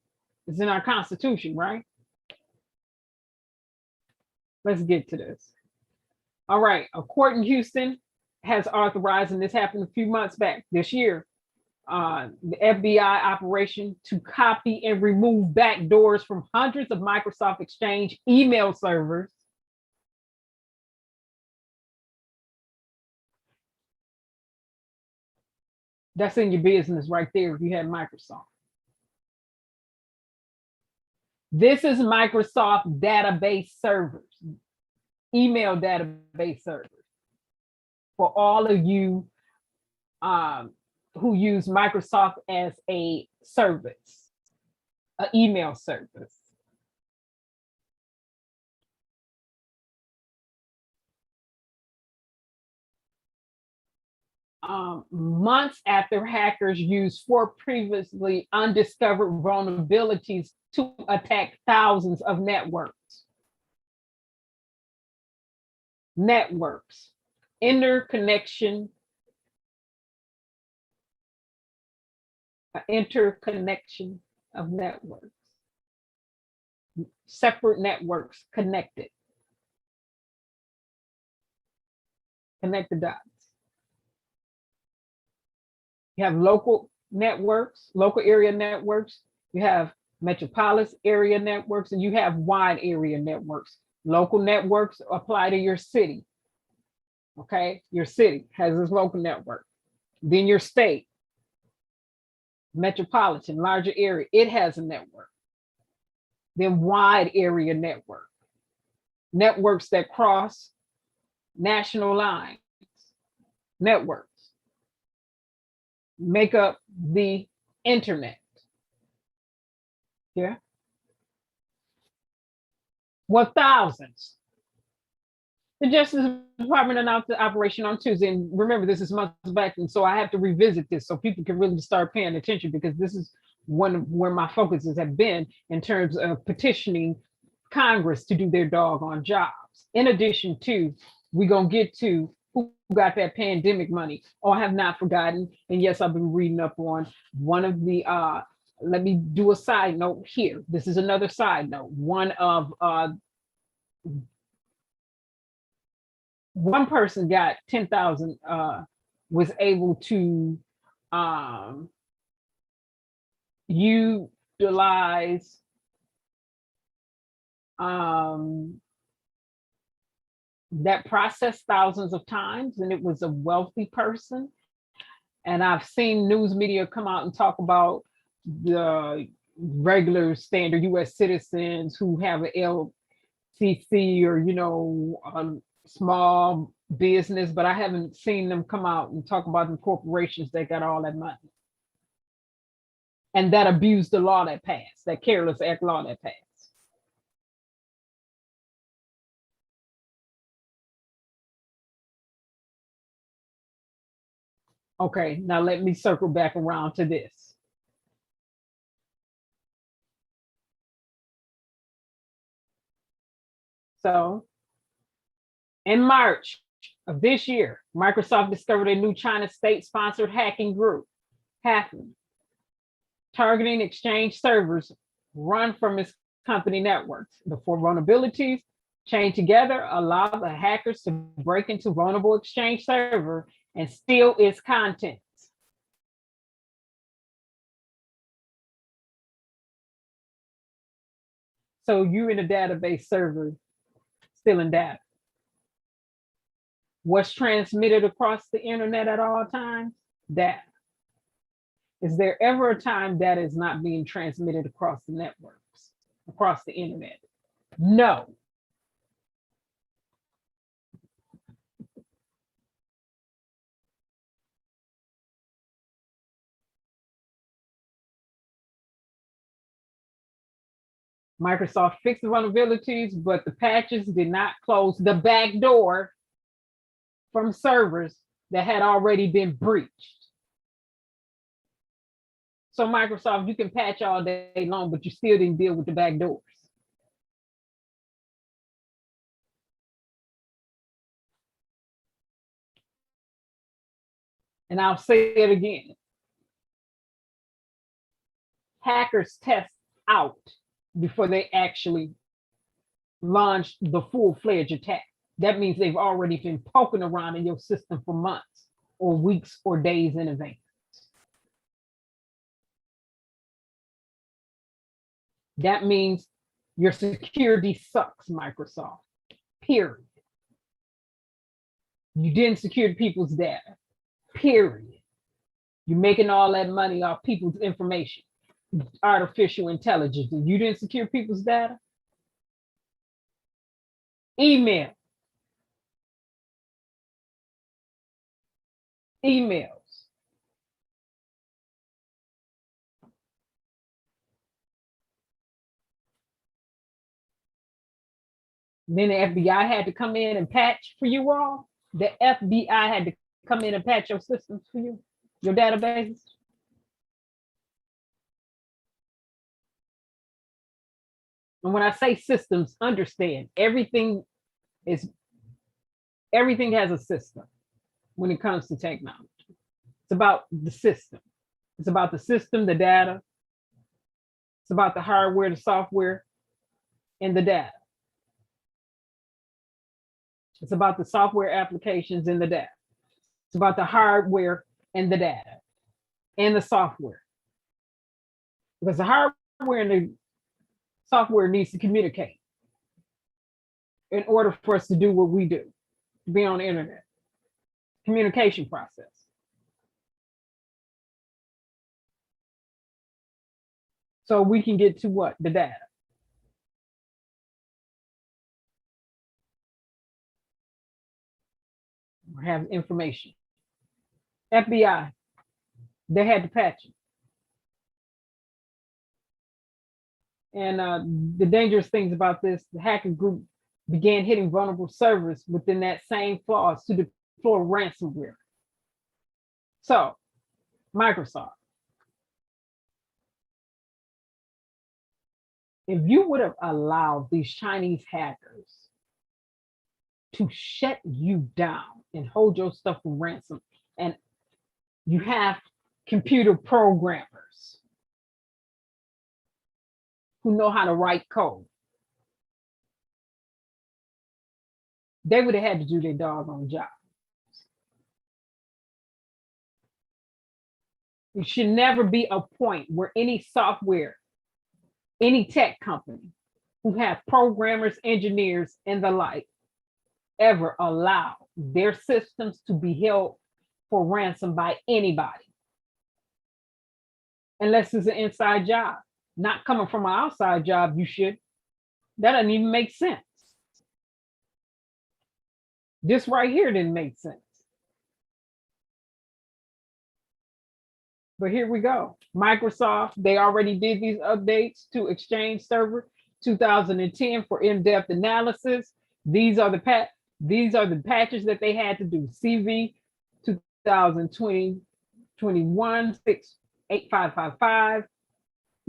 [SPEAKER 1] It's in our Constitution, right? Let's get to this. All right, a court in Houston has authorized, and this happened a few months back this year, the FBI operation to copy and remove backdoors from hundreds of Microsoft Exchange email servers. That's in your business right there if you have Microsoft. This is Microsoft database servers, email database servers. For all of you who use Microsoft as a service, an email service. Months after hackers used 4 previously undiscovered vulnerabilities to attack thousands of networks. Interconnection of networks. Separate networks connected. Connect the dots. You have local networks, local area networks. You have metropolis area networks, and you have wide area networks. Local networks apply to your city. Okay, your city has its local network. Then your state, metropolitan, larger area, it has a network. Then wide area network. Networks that cross national lines. Networks make up the internet. Yeah. Well, thousands. The Justice Department announced the operation on Tuesday, and remember, this is months back, and so I have to revisit this so people can really start paying attention, because this is one of where my focuses have been in terms of petitioning Congress to do their doggone jobs. In addition to, we're gonna get to who got that pandemic money. Oh, I have not forgotten. And yes, I've been reading up on one of the let me do a side note here. This is another side note. One person got 10,000, was able to utilize that process thousands of times, and it was a wealthy person. And I've seen news media come out and talk about the regular standard US citizens who have an LCC or, you know, a small business, but I haven't seen them come out and talk about the corporations that got all that money and that abused the law that passed, that careless act law that passed. Okay, now let me circle back around to this. So in March of this year, Microsoft discovered a new China state-sponsored hacking group, targeting Exchange servers run from its company networks. The four vulnerabilities chained together allow the hackers to break into vulnerable Exchange server and steal its contents. So you're in a database server stealing data. What's transmitted across the internet at all times? Data. Is there ever a time data is not being transmitted across the networks, across the internet? No. Microsoft fixed the vulnerabilities, but the patches did not close the back door from servers that had already been breached. So Microsoft, you can patch all day long, but you still didn't deal with the back doors. And I'll say it again. Hackers test out before they actually launch the full-fledged attack. That means they've already been poking around in your system for months or weeks or days in advance. That means your security sucks, Microsoft, period. You didn't secure people's data, period. You're making all that money off people's information, artificial intelligence, and you didn't secure people's data. Emails. Then the FBI had to come in and patch for you all. The FBI had to come in and patch your systems for you, your databases. And when I say systems, understand everything has a system when it comes to technology. It's about the system. It's about the system, the data. It's about the hardware, the software, and the data. It's about the software applications and the data. It's about the hardware and the data and the software. Because the hardware and the software needs to communicate in order for us to do what we do, to be on the internet. Communication process. So we can get to what? The data. Or have information. FBI, they had to patch it. And the dangerous things about this, the hacking group began hitting vulnerable servers within that same flaws to deploy ransomware. So, Microsoft, If you would have allowed these Chinese hackers to shut you down and hold your stuff for ransom, and you have computer programmers who know how to write code, they would have had to do their doggone job. It should never be a point where any software, any tech company who have programmers, engineers, and the like ever allow their systems to be held for ransom by anybody. Unless it's an inside job. Not coming from an outside job, you should. That doesn't even make sense. This right here didn't make sense. But here we go. Microsoft, they already did these updates to Exchange Server 2010 for in-depth analysis. These are the patches that they had to do. CV 2020-21 68555,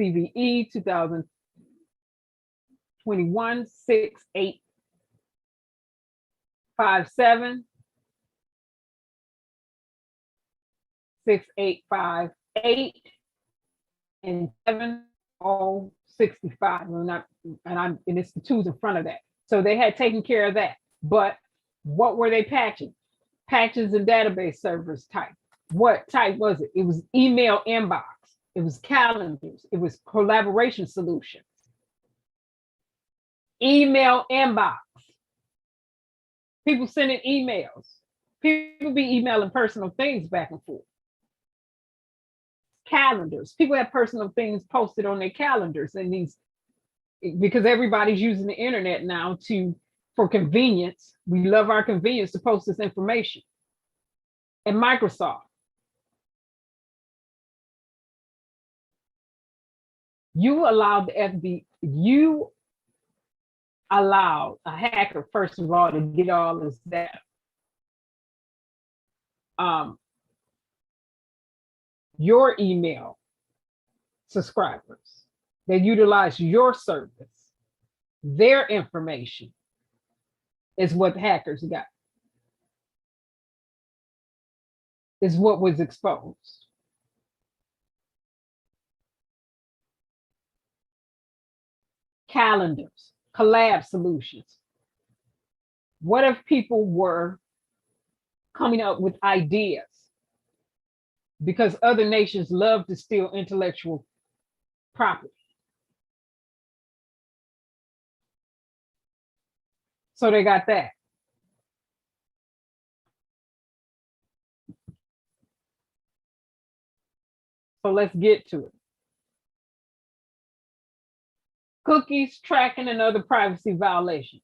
[SPEAKER 1] CVE 2021 6857, 6858, and 7065. And it's the twos in front of that. So they had taken care of that. But what were they patching? Patches and database servers type. What type was it? It was email inbox. It was calendars. It was collaboration solutions. Email inbox. People sending emails. People be emailing personal things back and forth. Calendars. People have personal things posted on their calendars, and these, because everybody's using the internet now for convenience. We love our convenience to post this information. And Microsoft. You allowed you allowed a hacker, first of all, to get all this data. Your email subscribers, they utilize your service, their information is what the hackers got, is what was exposed. Calendars, collab solutions. What if people were coming up with ideas? Because other nations love to steal intellectual property. So they got that. So let's get to it. Cookies, tracking, and other privacy violations.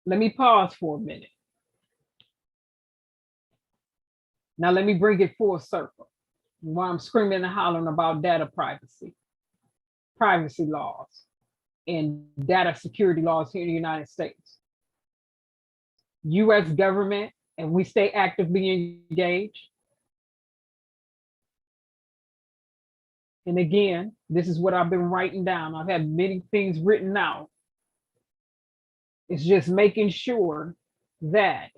[SPEAKER 1] Let me pause for a minute. Now let me bring it full circle. While I'm screaming and hollering about data privacy, privacy laws, and data security laws here in the United States. US government, and we stay actively engaged. And again, this is what I've been writing down. I've had many things written out. It's just making sure that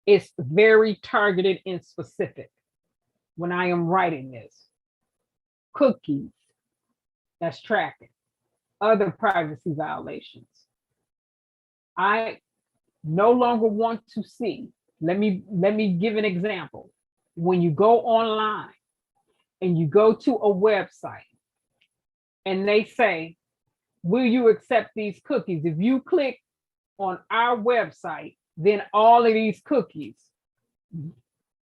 [SPEAKER 1] it's very targeted and specific when I am writing this. Cookies, that's tracking. Other privacy violations. I no longer want to see, let me give an example. When you go online and you go to a website and they say, will you accept these cookies? If you click on our website, then all of these cookies,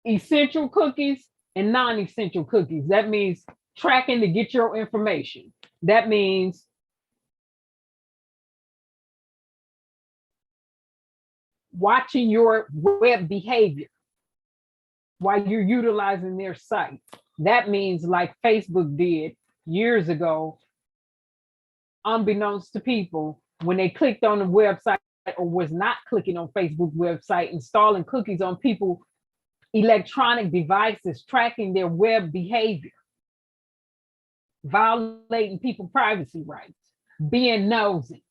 [SPEAKER 1] essential cookies and non-essential cookies, that means tracking to get your information. That means watching your web behavior while you're utilizing their site. That means, like Facebook did years ago, unbeknownst to people, when they clicked on the website or was not clicking on Facebook website, installing cookies on people electronic devices tracking their web behavior, violating people's privacy rights, being nosy,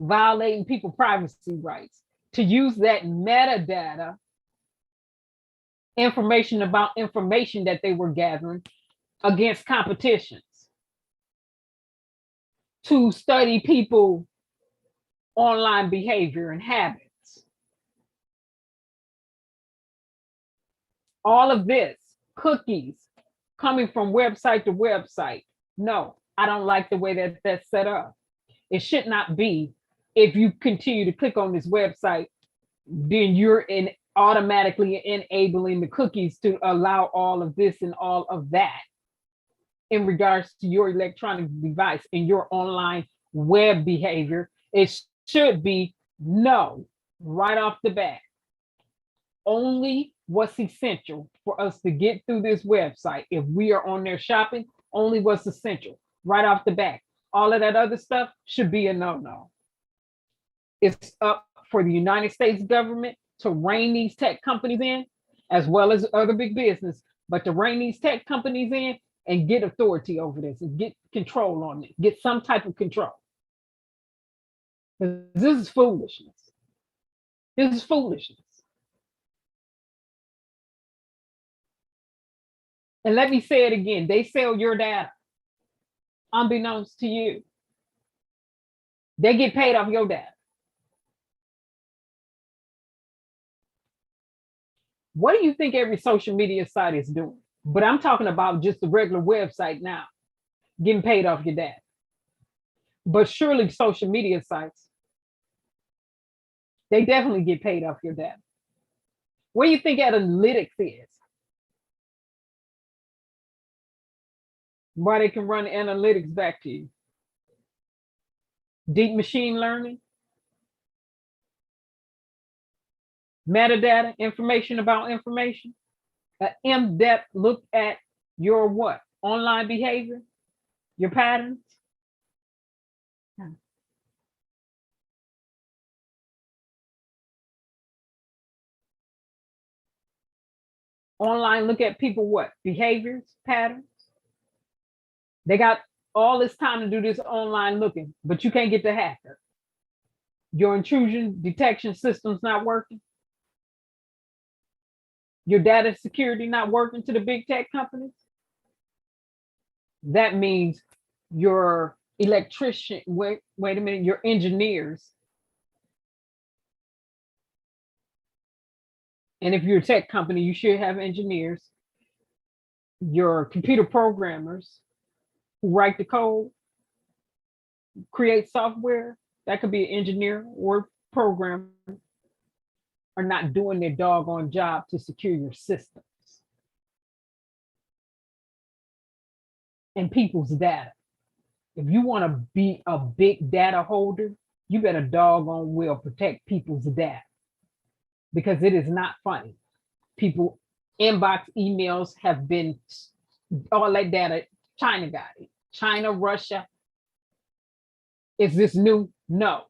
[SPEAKER 1] violating people's privacy rights, to use that metadata information about information that they were gathering against competitions, to study people online behavior and habits. All of this, cookies coming from website to website. No, I don't like the way that that's set up. It should not be. If you continue to click on this website, then you're automatically enabling the cookies to allow all of this and all of that in regards to your electronic device and your online web behavior. It should be no, right off the bat. Only what's essential for us to get through this website. If we are on there shopping, only what's essential right off the bat. All of that other stuff should be a no-no. It's up for the United States government to rein these tech companies in, as well as other big business, but to rein these tech companies in and get authority over this and get control on it, get some type of control. This is foolishness. This is foolishness. And let me say it again, they sell your data, unbeknownst to you. They get paid off your data. What do you think every social media site is doing? But I'm talking about just the regular website now, getting paid off your data. But surely social media sites, they definitely get paid off your data. What do you think analytics is? Why they can run analytics back to you? Deep machine learning? Metadata, information about information? An in-depth look at your what? Online behavior? Your patterns? Online look at people what? Behaviors, patterns? They got all this time to do this online looking, but you can't get the hacker. Your intrusion detection system's not working. Your data security not working to the big tech companies. That means your electrician, wait a minute, your engineers. And if you're a tech company, you should have engineers, your computer programmers who write the code, create software, that could be an engineer or programmer, are not doing their doggone job to secure your systems and people's data. If you want to be a big data holder, you better doggone well protect people's data, because it is not funny. People inbox emails have been, all that data, China got it. China, Russia. Is this new? No.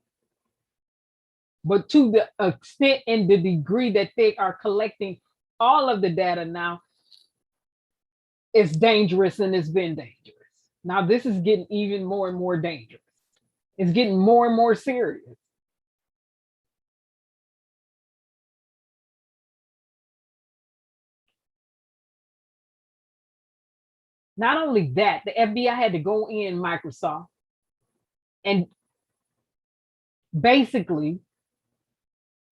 [SPEAKER 1] But to the extent and the degree that they are collecting all of the data now, it's dangerous, and it's been dangerous. Now this is getting even more and more dangerous. It's getting more and more serious. Not only that, the FBI had to go in Microsoft and basically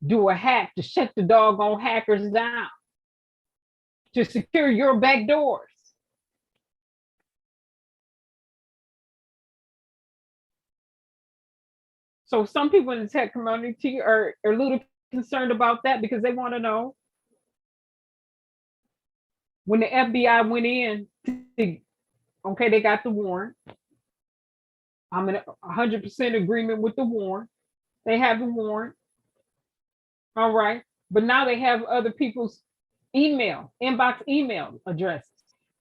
[SPEAKER 1] do a hack to shut the doggone hackers down, to secure your back doors. So some people in the tech community are a little concerned about that, because they want to know, when the FBI went in, okay, they got the warrant. I'm in 100% agreement with the warrant. They have the warrant. All right. But now they have other people's inbox email addresses.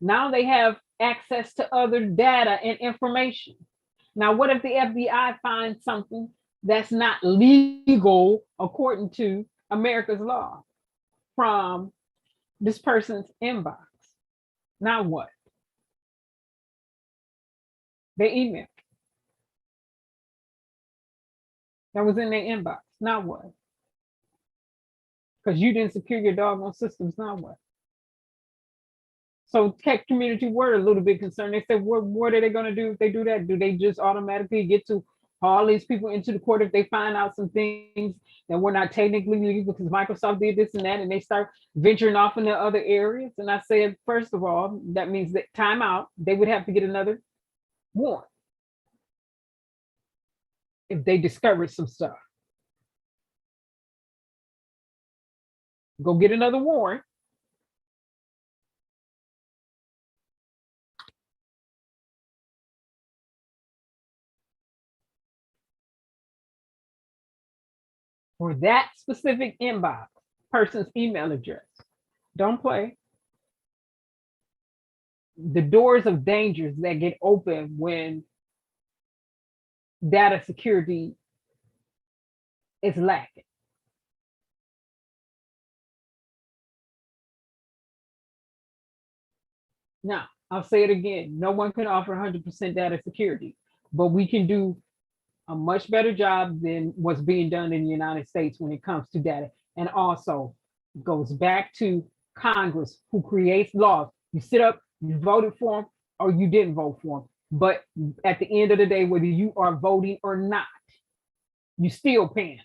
[SPEAKER 1] Now they have access to other data and information. Now, what if the FBI finds something that's not legal according to America's law? from this person's inbox. Now what? They email. That was in their inbox. Now what? Because you didn't secure your doggone systems. Now what? So tech community were a little bit concerned. They said, what are they going to do if they do that? Do they just automatically get to haul these people into the court if they find out some things that were not technically legal because Microsoft did this and that, and they start venturing off into other areas? And I said, first of all, that means that time out, they would have to get another warrant if they discover some stuff. Go get another warrant. For that specific inbox, person's email address. Don't play. The doors of dangers that get open when data security is lacking. Now, I'll say it again. No one can offer 100% data security, but we can do a much better job than what's being done in the United States when it comes to data. And also goes back to Congress, who creates laws. You sit up, you voted for them, or you didn't vote for them. But at the end of the day, whether you are voting or not, you still paying.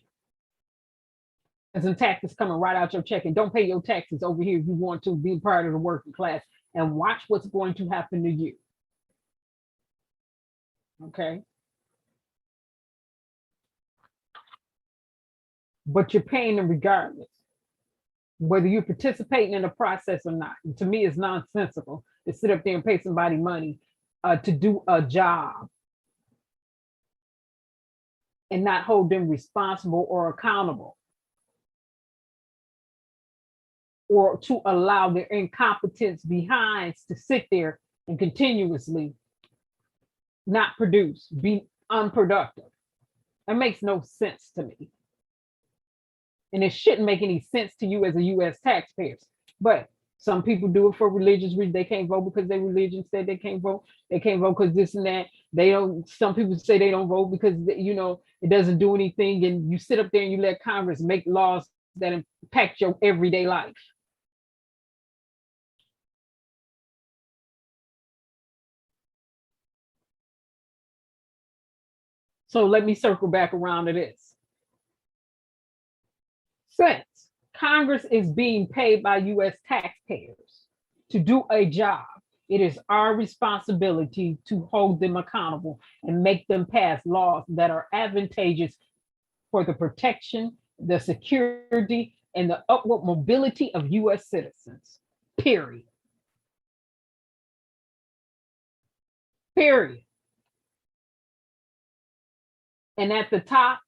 [SPEAKER 1] There's some taxes coming right out your check, and don't pay your taxes over here if you want to be part of the working class, and watch what's going to happen to you. Okay. But you're paying them regardless, whether you're participating in the process or not. And to me, it's nonsensical to sit up there and pay somebody money to do a job and not hold them responsible or accountable, or to allow their incompetence behinds to sit there and continuously not produce, be unproductive. That makes no sense to me. And it shouldn't make any sense to you as a US taxpayer. But some people do it for religious reasons. They can't vote because their religion said they can't vote. They can't vote because this and that. They don't, some people say they don't vote because, you know, it doesn't do anything. And you sit up there and you let Congress make laws that impact your everyday life. So let me circle back around to this. Since Congress is being paid by US taxpayers to do a job, it is our responsibility to hold them accountable and make them pass laws that are advantageous for the protection, the security, and the upward mobility of US citizens, period. Period. And at the top,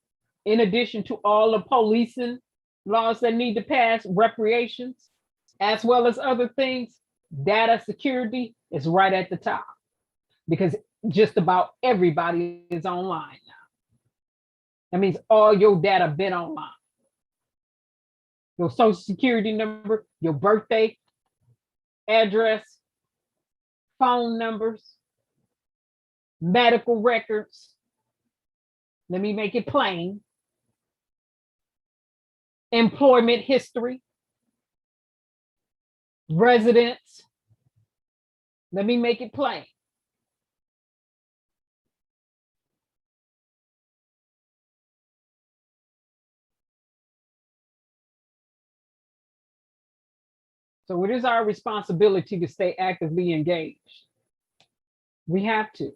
[SPEAKER 1] in addition to all the policing laws that need to pass, reparations, as well as other things, data security is right at the top, because just about everybody is online now. That means all your data been online. Your social security number, your birthday, address, phone numbers, medical records. Let me make it plain. Employment history, residence. Let me make it plain. So it is our responsibility to stay actively engaged. We have to.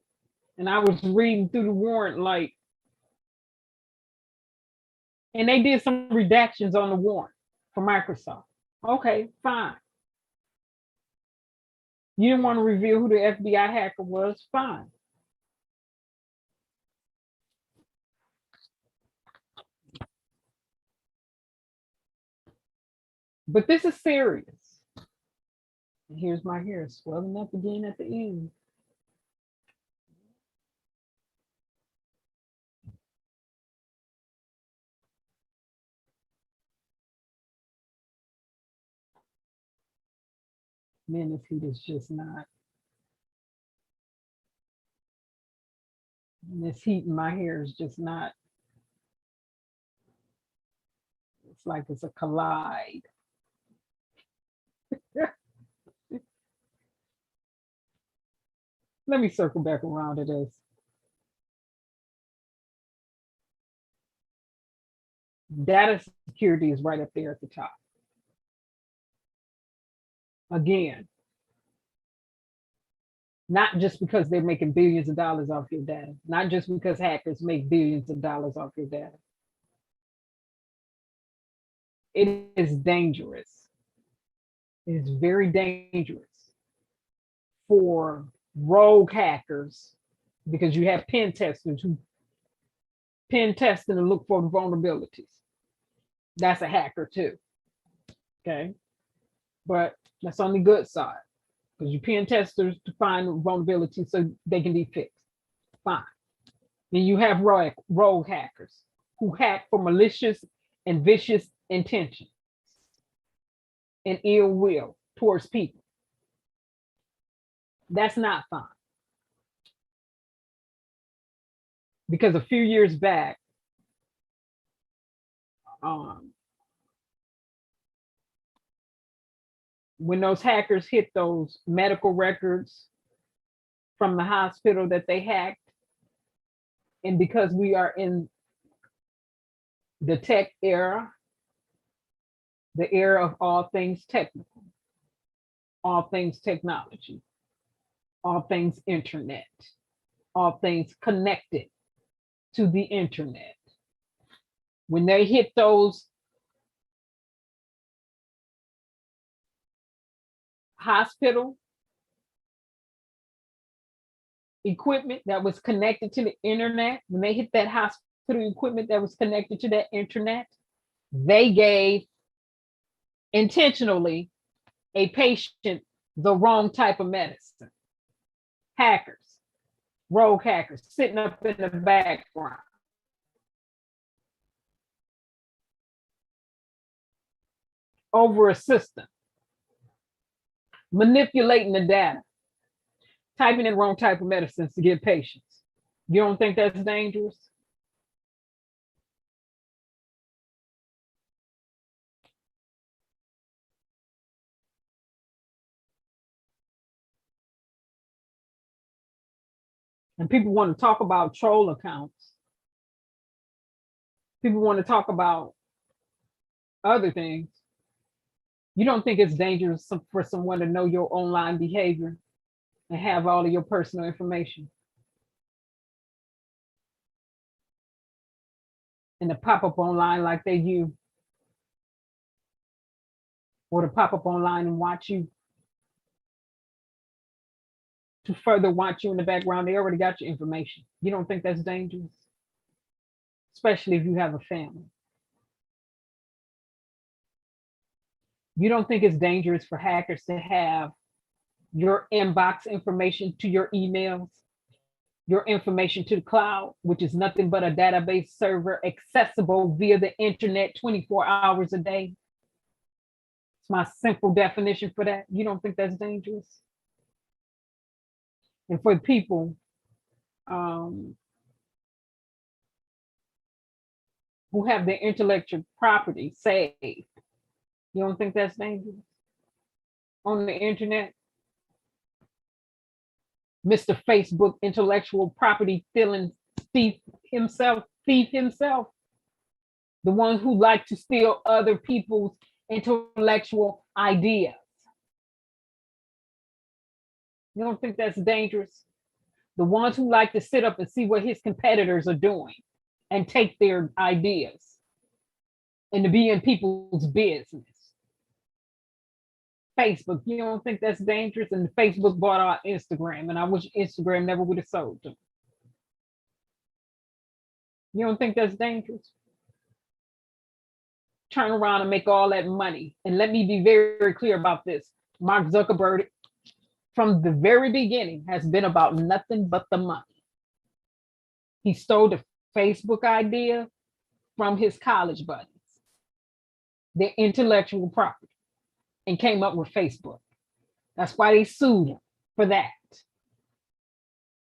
[SPEAKER 1] And I was reading through the warrant, like, and they did some redactions on the warrant for Microsoft. Okay, fine. You didn't want to reveal who the FBI hacker was, fine. But this is serious. And here's my hair swelling up again at the end. Man, this heat is just not. This heat in my hair is just not. It's like it's a collide. Let me circle back around to this. Data security is right up there at the top. Again, not just because they're making billions of dollars off your data, not just because hackers make billions of dollars off your data. It is dangerous. It is very dangerous for rogue hackers, because you have pen testers who pen test and look for the vulnerabilities. That's a hacker too. Okay. But that's on the good side, because you pen testers to find vulnerabilities so they can be fixed. Fine. Then you have rogue hackers who hack for malicious and vicious intentions and ill will towards people. That's not fine. Because a few years back, when those hackers hit those medical records from the hospital that they hacked, and because we are in the tech era, the era of all things technical, all things technology, all things internet, all things connected to the internet. When they hit those hospital equipment that was connected to the internet, when they hit that hospital equipment that was connected to that internet, they gave intentionally a patient the wrong type of medicine. Hackers, rogue hackers sitting up in the background. Over a system, manipulating the data, typing in wrong type of medicines to get patients. You don't think that's dangerous? And people want to talk about troll accounts. People want to talk about other things. You don't think it's dangerous for someone to know your online behavior and have all of your personal information? And to pop up online like they do, or to pop up online and watch you, to further watch you in the background. They already got your information. You don't think that's dangerous? Especially if you have a family. You don't think it's dangerous for hackers to have your inbox information to your emails, your information to the cloud, which is nothing but a database server accessible via the internet 24 hours a day? It's my simple definition for that. You don't think that's dangerous? And for people who have their intellectual property saved, you don't think that's dangerous? On the internet, Mr. Facebook intellectual property stealing thief himself, the one who like to steal other people's intellectual ideas. You don't think that's dangerous? The ones who like to sit up and see what his competitors are doing and take their ideas and to be in people's business. Facebook, you don't think that's dangerous? And Facebook bought out Instagram, and I wish Instagram never would have sold them. You don't think that's dangerous? Turn around and make all that money. And let me be very, very clear about this. Mark Zuckerberg, from the very beginning, has been about nothing but the money. He stole the Facebook idea from his college buddies, their intellectual property, and came up with Facebook. That's why they sued him for that.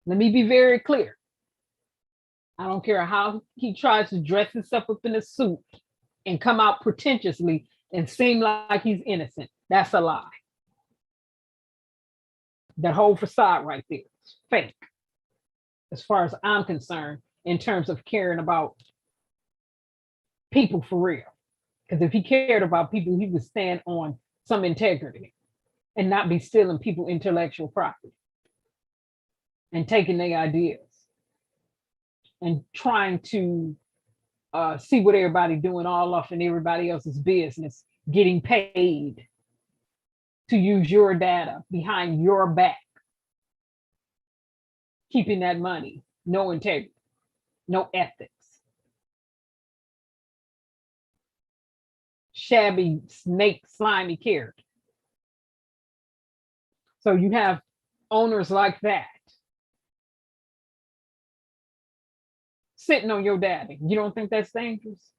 [SPEAKER 1] Let me be very clear. I don't care how he tries to dress himself up in a suit and come out pretentiously and seem like he's innocent. That's a lie. That whole facade right there is fake, as far as I'm concerned, in terms of caring about people for real. Because if he cared about people, he would stand on some integrity and not be stealing people's intellectual property and taking their ideas and trying to see what everybody doing all off in everybody else's business, getting paid to use your data behind your back, keeping that money, no integrity, no ethics. Shabby, snake, slimy character. So you have owners like that sitting on your data. You don't think that's dangerous?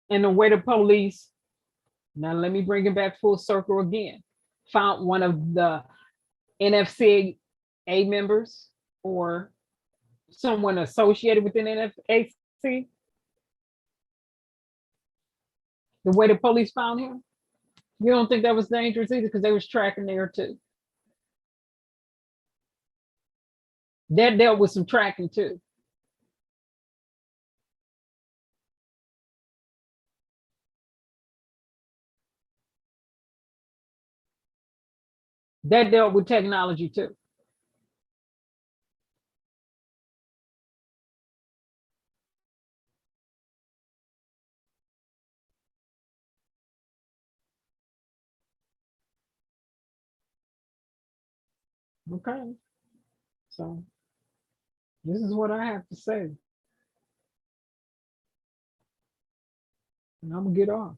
[SPEAKER 1] And the way the police, now let me bring it back full circle again, found one of the NFCA members or someone associated with an NFAC, the way the police found him, you don't think that was dangerous either, because they was tracking there too. That dealt with some tracking too. That dealt with technology too. Okay, so this is what I have to say. And I'm gonna get off.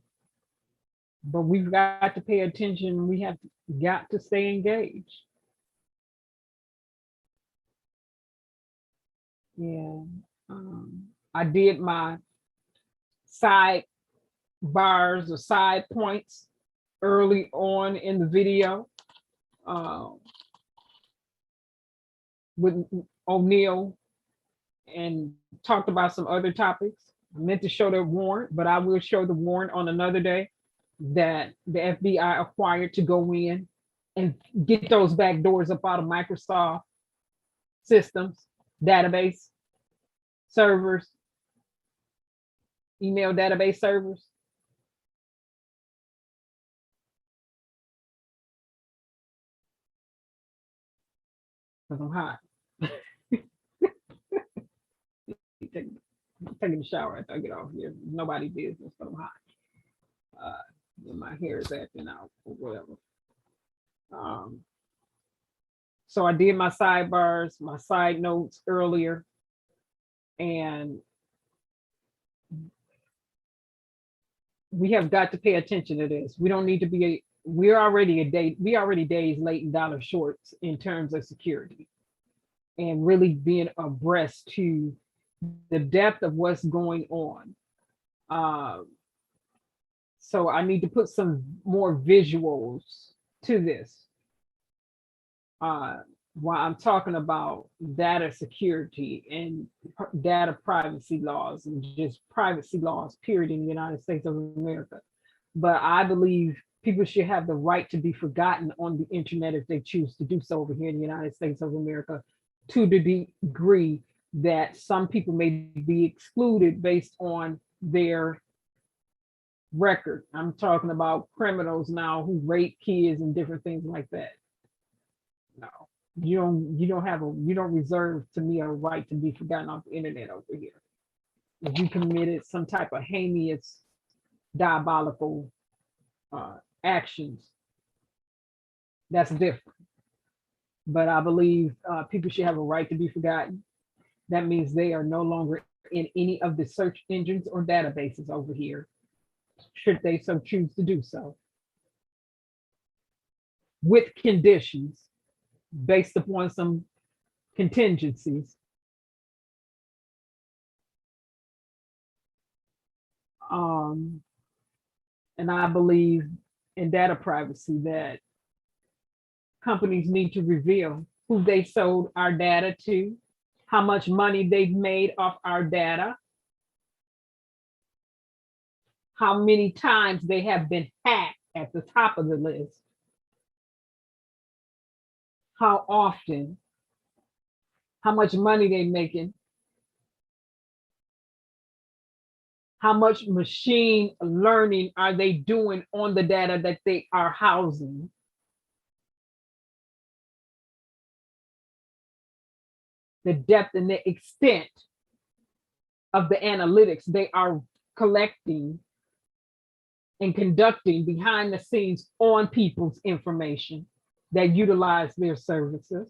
[SPEAKER 1] But we've got to pay attention. We have got to stay engaged. And I did my side bars or side points early on in the video with O'Neill and talked about some other topics. I meant to show the warrant, but I will show the warrant on another day that the FBI acquired to go in and get those back doors up out of Microsoft systems, database servers, email database servers. Because I'm hot. Taking a shower after I get off here. Nobody's business, but I'm hot. My hair is acting out or whatever. So I did my sidebars, my side notes earlier, and we have got to pay attention to this. We don't need to be, we're already days late and dollar shorts in terms of security and really being abreast to the depth of what's going on. So I need to put some more visuals to this while I'm talking about data security and data privacy laws and just privacy laws, period, in the United States of America. But I believe people should have the right to be forgotten on the internet if they choose to do so over here in the United States of America, to the degree that some people may be excluded based on their record. I'm talking about criminals now who rape kids and different things like that. No, you don't reserve to me a right to be forgotten off the internet over here. If you committed some type of heinous, diabolical actions, that's different. But I believe people should have a right to be forgotten. That means they are no longer in any of the search engines or databases over here. should they so choose to do so, with conditions based upon some contingencies. And I believe in data privacy that companies need to reveal who they sold our data to, how much money they've made off our data, how many times they have been hacked at the top of the list, how often, how much money they're making, how much machine learning are they doing on the data that they are housing. The depth and the extent of the analytics they are collecting and conducting behind the scenes on people's information that utilize their services.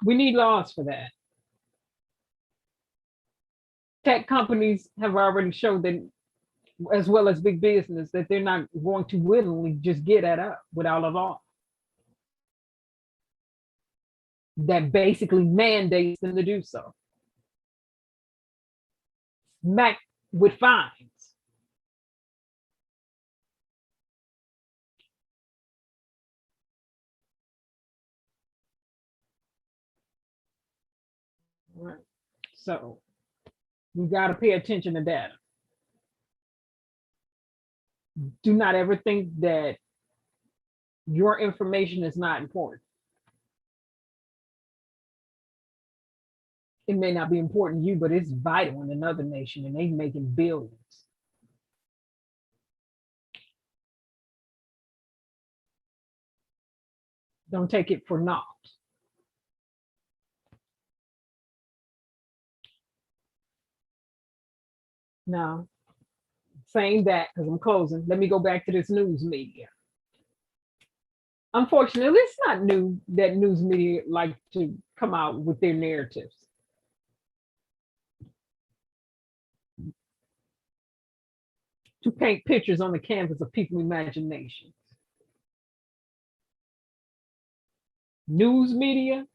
[SPEAKER 1] We need laws for that. Tech companies have already shown that, as well as big business, that they're not going to willingly just get that up without a law that basically mandates them to do so. Smacked with fines. Right. So we got to pay attention to data. Do not ever think that your information is not important. It may not be important to you, but it's vital in another nation and they're making billions. Don't take it for naught. Now, saying that, because I'm closing, let me go back to this news media. Unfortunately, it's not new that news media like to come out with their narratives. To paint pictures on the canvas of people's imaginations. News media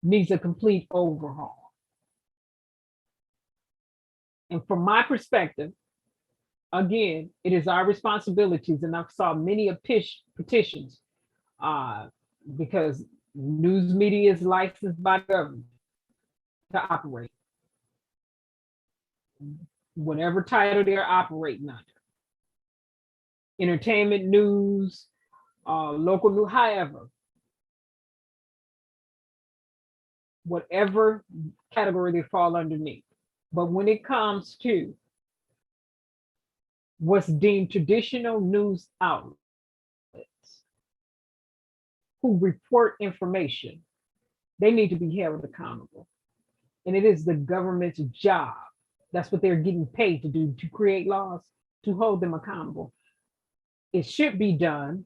[SPEAKER 1] needs a complete overhaul. And from my perspective, again, it is our responsibilities, and I've saw many petitions because news media is licensed by the government to operate. Whatever title they're operating under. Entertainment, news, local news, however. Whatever category they fall underneath. But when it comes to what's deemed traditional news outlets who report information, they need to be held accountable. And it is the government's job. That's what they're getting paid to do, to create laws, to hold them accountable. It should be done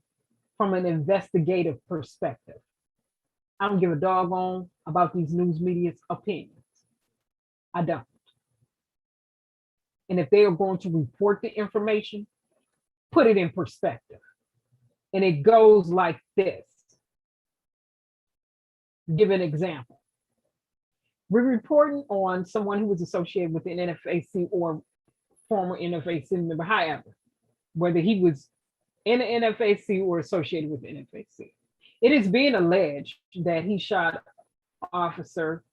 [SPEAKER 1] from an investigative perspective. I don't give a doggone about these news media's opinions. I don't. And if they are going to report the information, put it in perspective. And it goes like this. Give an example. We're reporting on someone who was associated with an NFAC or former NFAC member, however, whether he was in an NFAC or associated with the NFAC. It is being alleged that he shot an officer.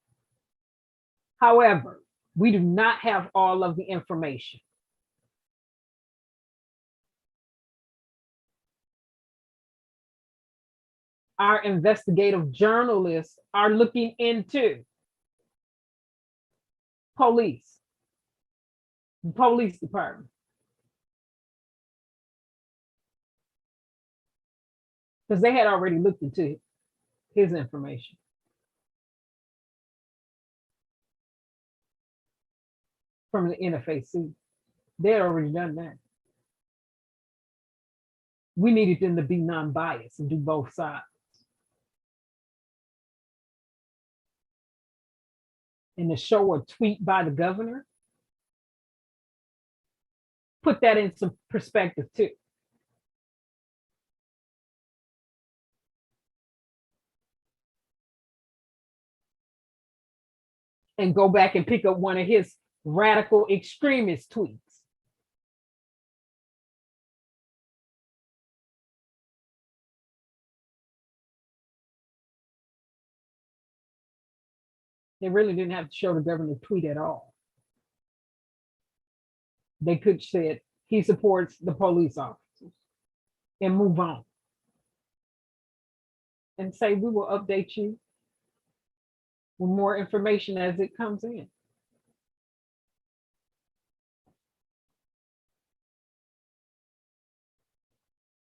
[SPEAKER 1] However, we do not have all of the information. Our investigative journalists are looking into police, the police department. Because they had already looked into his information. From the NFAC. They had already done that. We needed them to be non-biased and do both sides. and to show a tweet by the governor. Put that in some perspective too. And go back and pick up one of his radical extremist tweets. They really didn't have to show the governor tweet at all. They could say he supports the police officers and move on. And say, we will update you with more information as it comes in.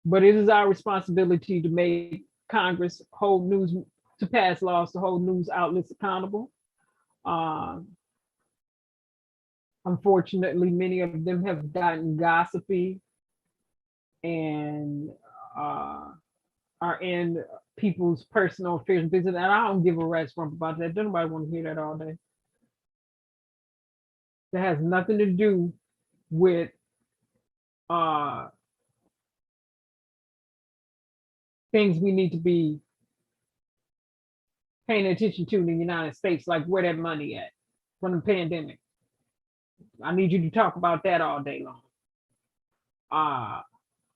[SPEAKER 1] But it is our responsibility to make Congress hold news, to pass laws to hold news outlets accountable. Unfortunately, many of them have gotten gossipy and are in people's personal affairs and business. And I don't give a rat's rump about that. Don't nobody want to hear that all day. That has nothing to do with things we need to be paying attention to in the United States, like where that money at from the pandemic. I need you to talk about that all day long.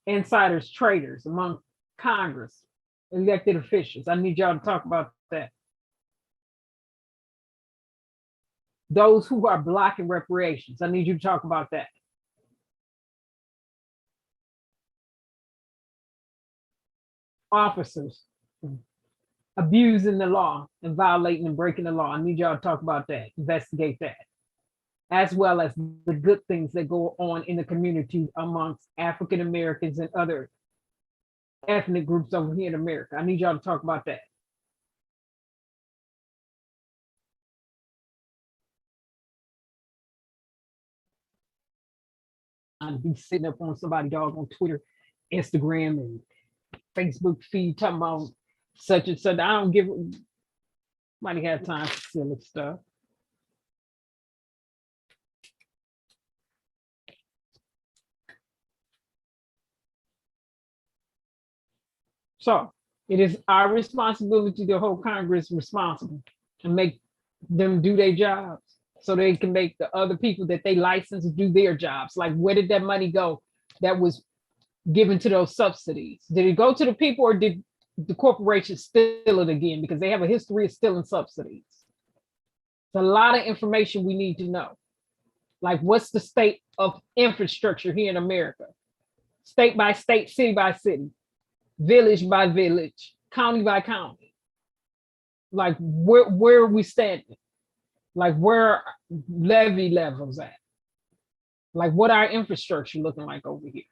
[SPEAKER 1] Insiders, traders among Congress, elected officials. I need y'all to talk about that. Those who are blocking reparations, I need you to talk about that. Officers abusing the law and violating and breaking the law. I need y'all to talk about that, investigate that, as well as the good things that go on in the community amongst African Americans and other ethnic groups over here in America. I need y'all to talk about that. I'd be sitting up on somebody dog on Twitter, Instagram, and Facebook feed talking about such and such. I don't give, nobody have time for silly stuff. So it is our responsibility to hold Congress responsible and make them do their jobs so they can make the other people that they license do their jobs. Like, where did that money go that was given to those subsidies? Did it go to the people, or did the corporations steal it again? Because they have a history of stealing subsidies. It's a lot of information we need to know. Like, what's the state of infrastructure here in America? State by state, city by city, village by village, county by county. Like, where are we standing? Like, where are levy levels at? Like, what our infrastructure looking like over here?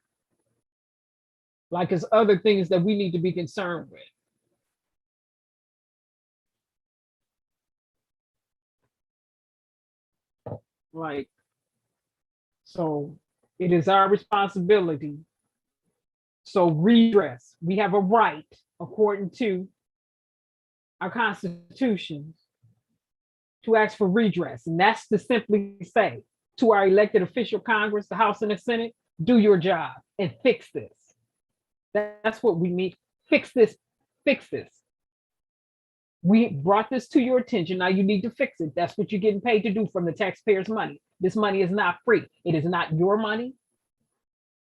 [SPEAKER 1] Like, it's other things that we need to be concerned with. Like, so it is our responsibility. So redress, we have a right, according to our constitutions, to ask for redress. And that's to simply say to our elected official Congress, the House and the Senate, do your job and fix this. That's what we need. Fix this, fix this. We brought this to your attention. Now you need to fix it. That's what you're getting paid to do from the taxpayers' money. This money is not free. It is not your money.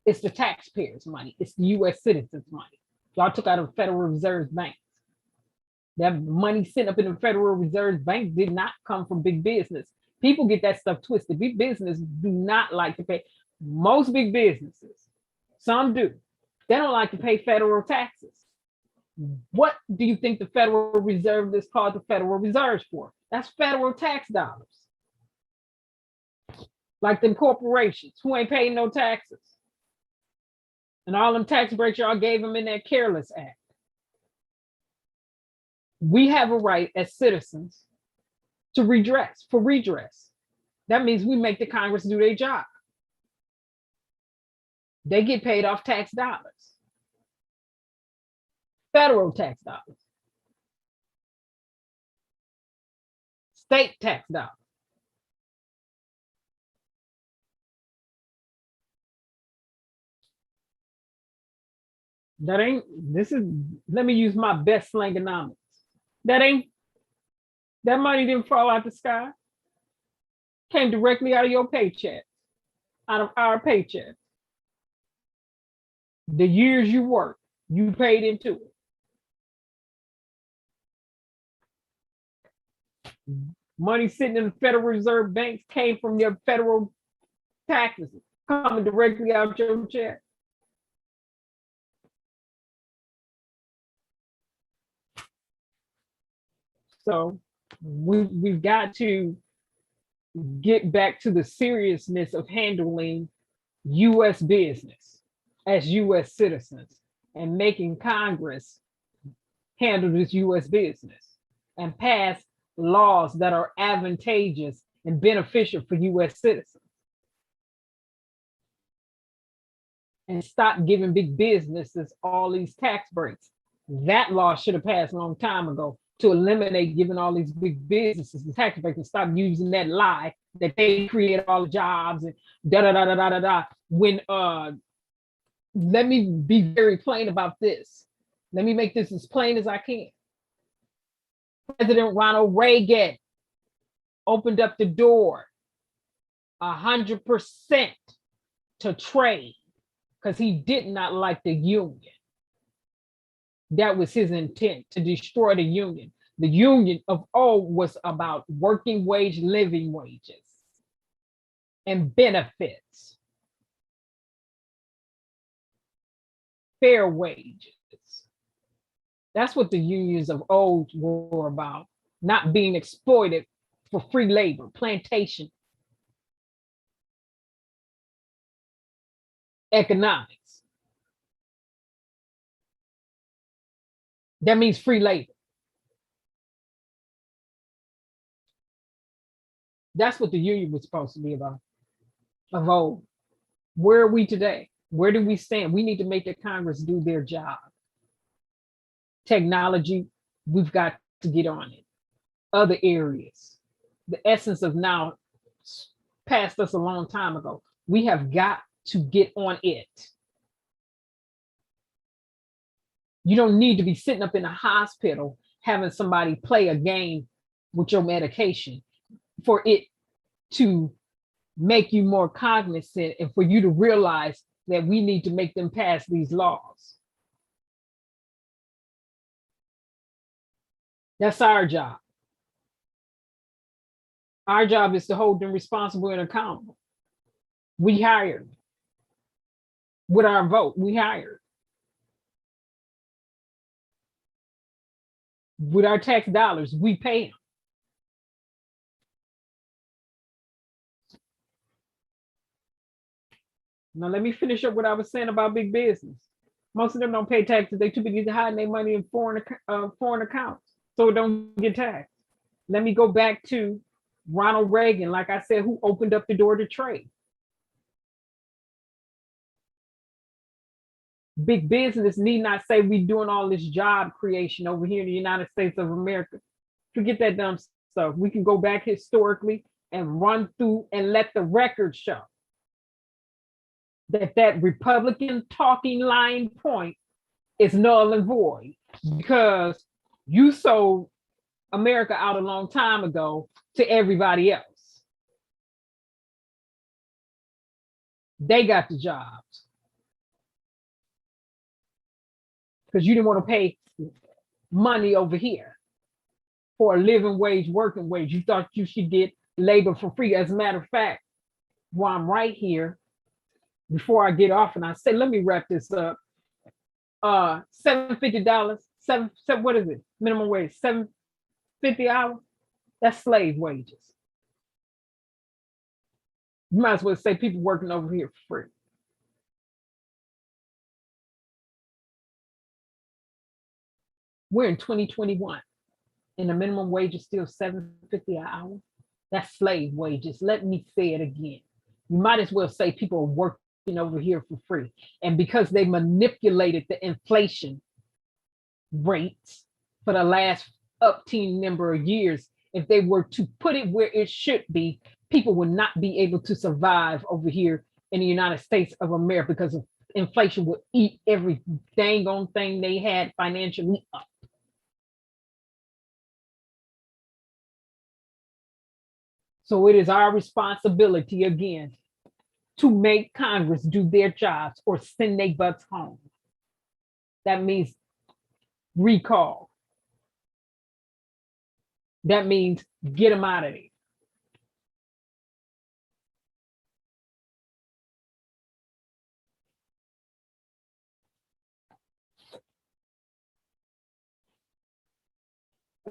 [SPEAKER 1] It's the taxpayers' money. It's the US citizens' money. Y'all took out of Federal Reserve banks. That money sent up in the Federal Reserve Bank did not come from big business. People get that stuff twisted. Big business do not like to pay. Most big businesses, some do. They don't like to pay federal taxes. What do you think the Federal Reserve is called the Federal Reserve for? That's federal tax dollars. Like them corporations who ain't paying no taxes. And all them tax breaks y'all gave them in that Careless Act. We have a right as citizens to redress, for redress. That means we make the Congress do their job. They get paid off tax dollars. Federal tax dollars. state tax dollars. That ain't, this is, let me use my best slangonomics. That money didn't fall out the sky. Came directly out of your paycheck, out of our paycheck. The years you worked, you paid into it. Money sitting in the Federal Reserve banks came from your federal taxes, coming directly out your check. So we've got to get back to the seriousness of handling U.S. business as U.S. citizens and making Congress handle this U.S. business and pass laws that are advantageous and beneficial for U.S. citizens. And stop giving big businesses all these tax breaks. That law should have passed a long time ago to eliminate giving all these big businesses the tax breaks and stop using that lie that they create all the jobs and da-da-da-da-da-da-da. When, let me be very plain about this. Let me make this as plain as I can. President Ronald Reagan opened up the door 100% to trade because he did not like the union. That was his intent, to destroy the union. The union of old was about working wage, living wages, and benefits, fair wages. That's what the unions of old were about, not being exploited for free labor, plantation economics. That means free labor. That's what the union was supposed to be about, of old. Where are we today? Where do we stand? We need to make the Congress do their job. Technology, we've got to get on it. Other areas, the essence of now passed us a long time ago. We have got to get on it. You don't need to be sitting up in a hospital having somebody play a game with your medication for it to make you more cognizant and for you to realize that we need to make them pass these laws. That's our job. Our job is to hold them responsible and accountable. We hired. With our vote, we hired. With our tax dollars, we pay them. Now let me finish up what I was saying about big business. Most of them don't pay taxes. They too busy hiding their money in foreign accounts, so it don't get taxed. Let me go back to Ronald Reagan, like I said, who opened up the door to trade. Big business need not say we doing all this job creation over here in the United States of America. Forget that dumb stuff. We can go back historically and run through and let the record show that that Republican talking line point is null and void because you sold America out a long time ago to everybody else. They got the jobs because you didn't want to pay money over here for a living wage, working wage. You thought you should get labor for free. As a matter of fact, while I'm right here, before I get off and I say, let me wrap this up. $750, what is it? Minimum wage, $7.50 hours? That's slave wages. You might as well say people working over here for free. We're in 2021 and the minimum wage is still $7.50 an hour. That's slave wages. Let me say it again. You might as well say people are working over here for free. And because they manipulated the inflation rates for the last upteen number of years, if they were to put it where it should be, people would not be able to survive over here in the United States of America because of inflation would eat every dang on thing they had financially up. So it is our responsibility again to make Congress do their jobs or send their butts home. That means recall. That means get them out of there.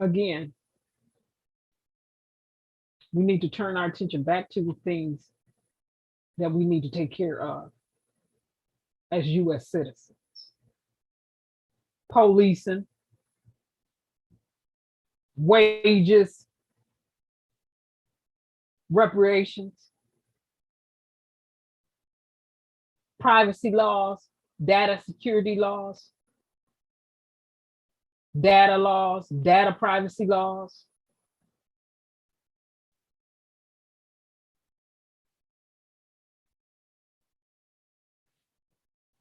[SPEAKER 1] Again, we need to turn our attention back to the things that we need to take care of as US citizens. Policing, wages, reparations, privacy laws, data security laws, data privacy laws.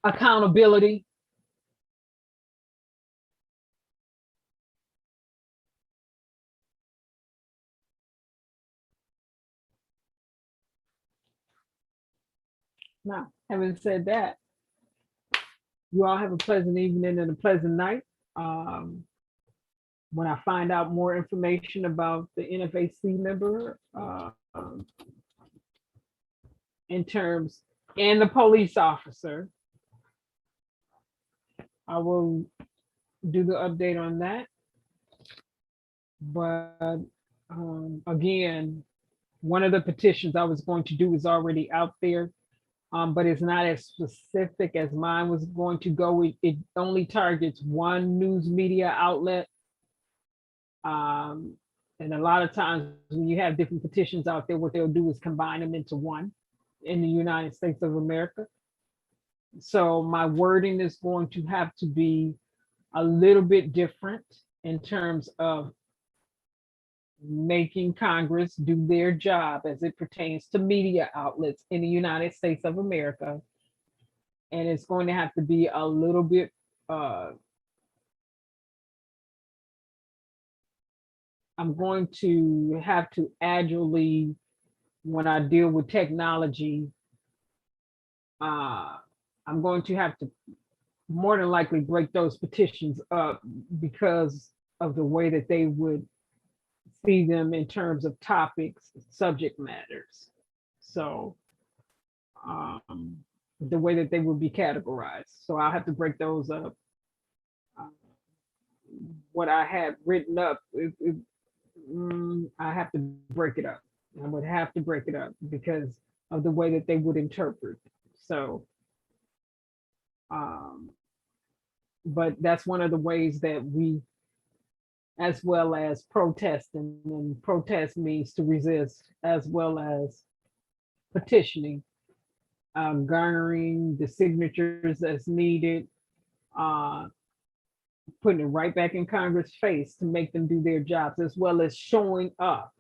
[SPEAKER 1] Accountability. Now, having said that, you all have a pleasant evening and a pleasant night. When I find out more information about the NFAC member in terms, and the police officer, I will do the update on that. But again, one of the petitions I was going to do is already out there, but it's not as specific as mine was going to go. It only targets one news media outlet. And a lot of times when you have different petitions out there, what they'll do is combine them into one in the United States of America. So my wording is going to have to be a little bit different in terms of making Congress do their job as it pertains to media outlets in the United States of America. And it's going to have to be a little bit I'm going to have to agilely, when I deal with technology, I'm going to have to more than likely break those petitions up because of the way that they would see them in terms of topics, subject matters. So the way that they would be categorized. So I'll have to break those up. What I had written up, I have to break it up. I would have to break it up because of the way that they would interpret. So, but that's one of the ways that we, as well as protesting, and protest means to resist, as well as petitioning, garnering the signatures that's needed, putting it right back in Congress' face to make them do their jobs, as well as showing up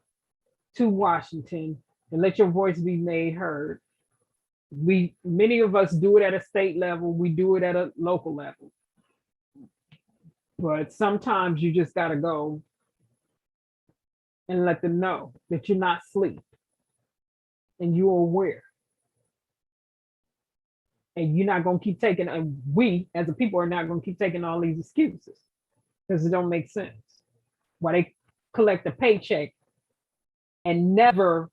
[SPEAKER 1] to Washington and let your voice be made heard. Many of us do it at a state level, we do it at a local level. But sometimes you just gotta go and let them know that you're not asleep and you're aware. And you're not gonna keep taking, and we as a people are not gonna keep taking all these excuses because it don't make sense. Why they collect a paycheck and never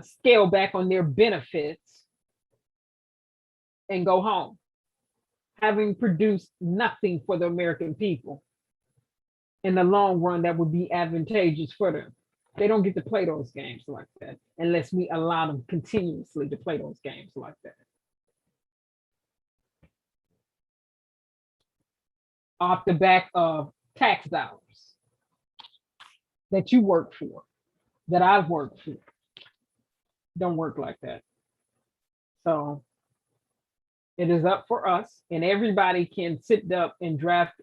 [SPEAKER 1] scale back on their benefits and go home, having produced nothing for the American people. In the long run, that would be advantageous for them. They don't get to play those games like that unless we allow them continuously to play those games like that. Off the back of tax dollars that you work for, that I've worked for. Don't work like that. So it is up for us, and everybody can sit up and draft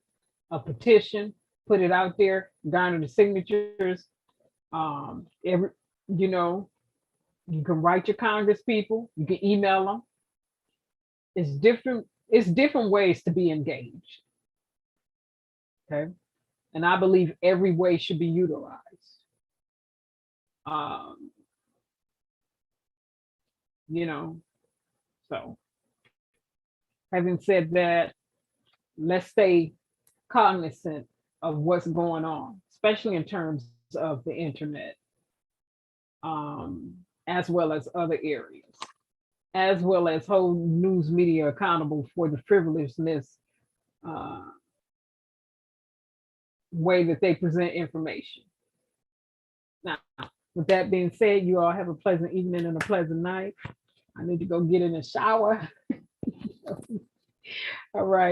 [SPEAKER 1] a petition, put it out there, garner the signatures. Every, you know, you can write your Congress people, you can email them. It's different ways to be engaged. Okay. And I believe every way should be utilized. You know, so having said that, let's stay cognizant of what's going on, especially in terms of the internet, as well as other areas, as well as hold news media accountable for the frivolousness way that they present information. Now, with that being said, you all have a pleasant evening and a pleasant night. I need to go get in the shower. All right.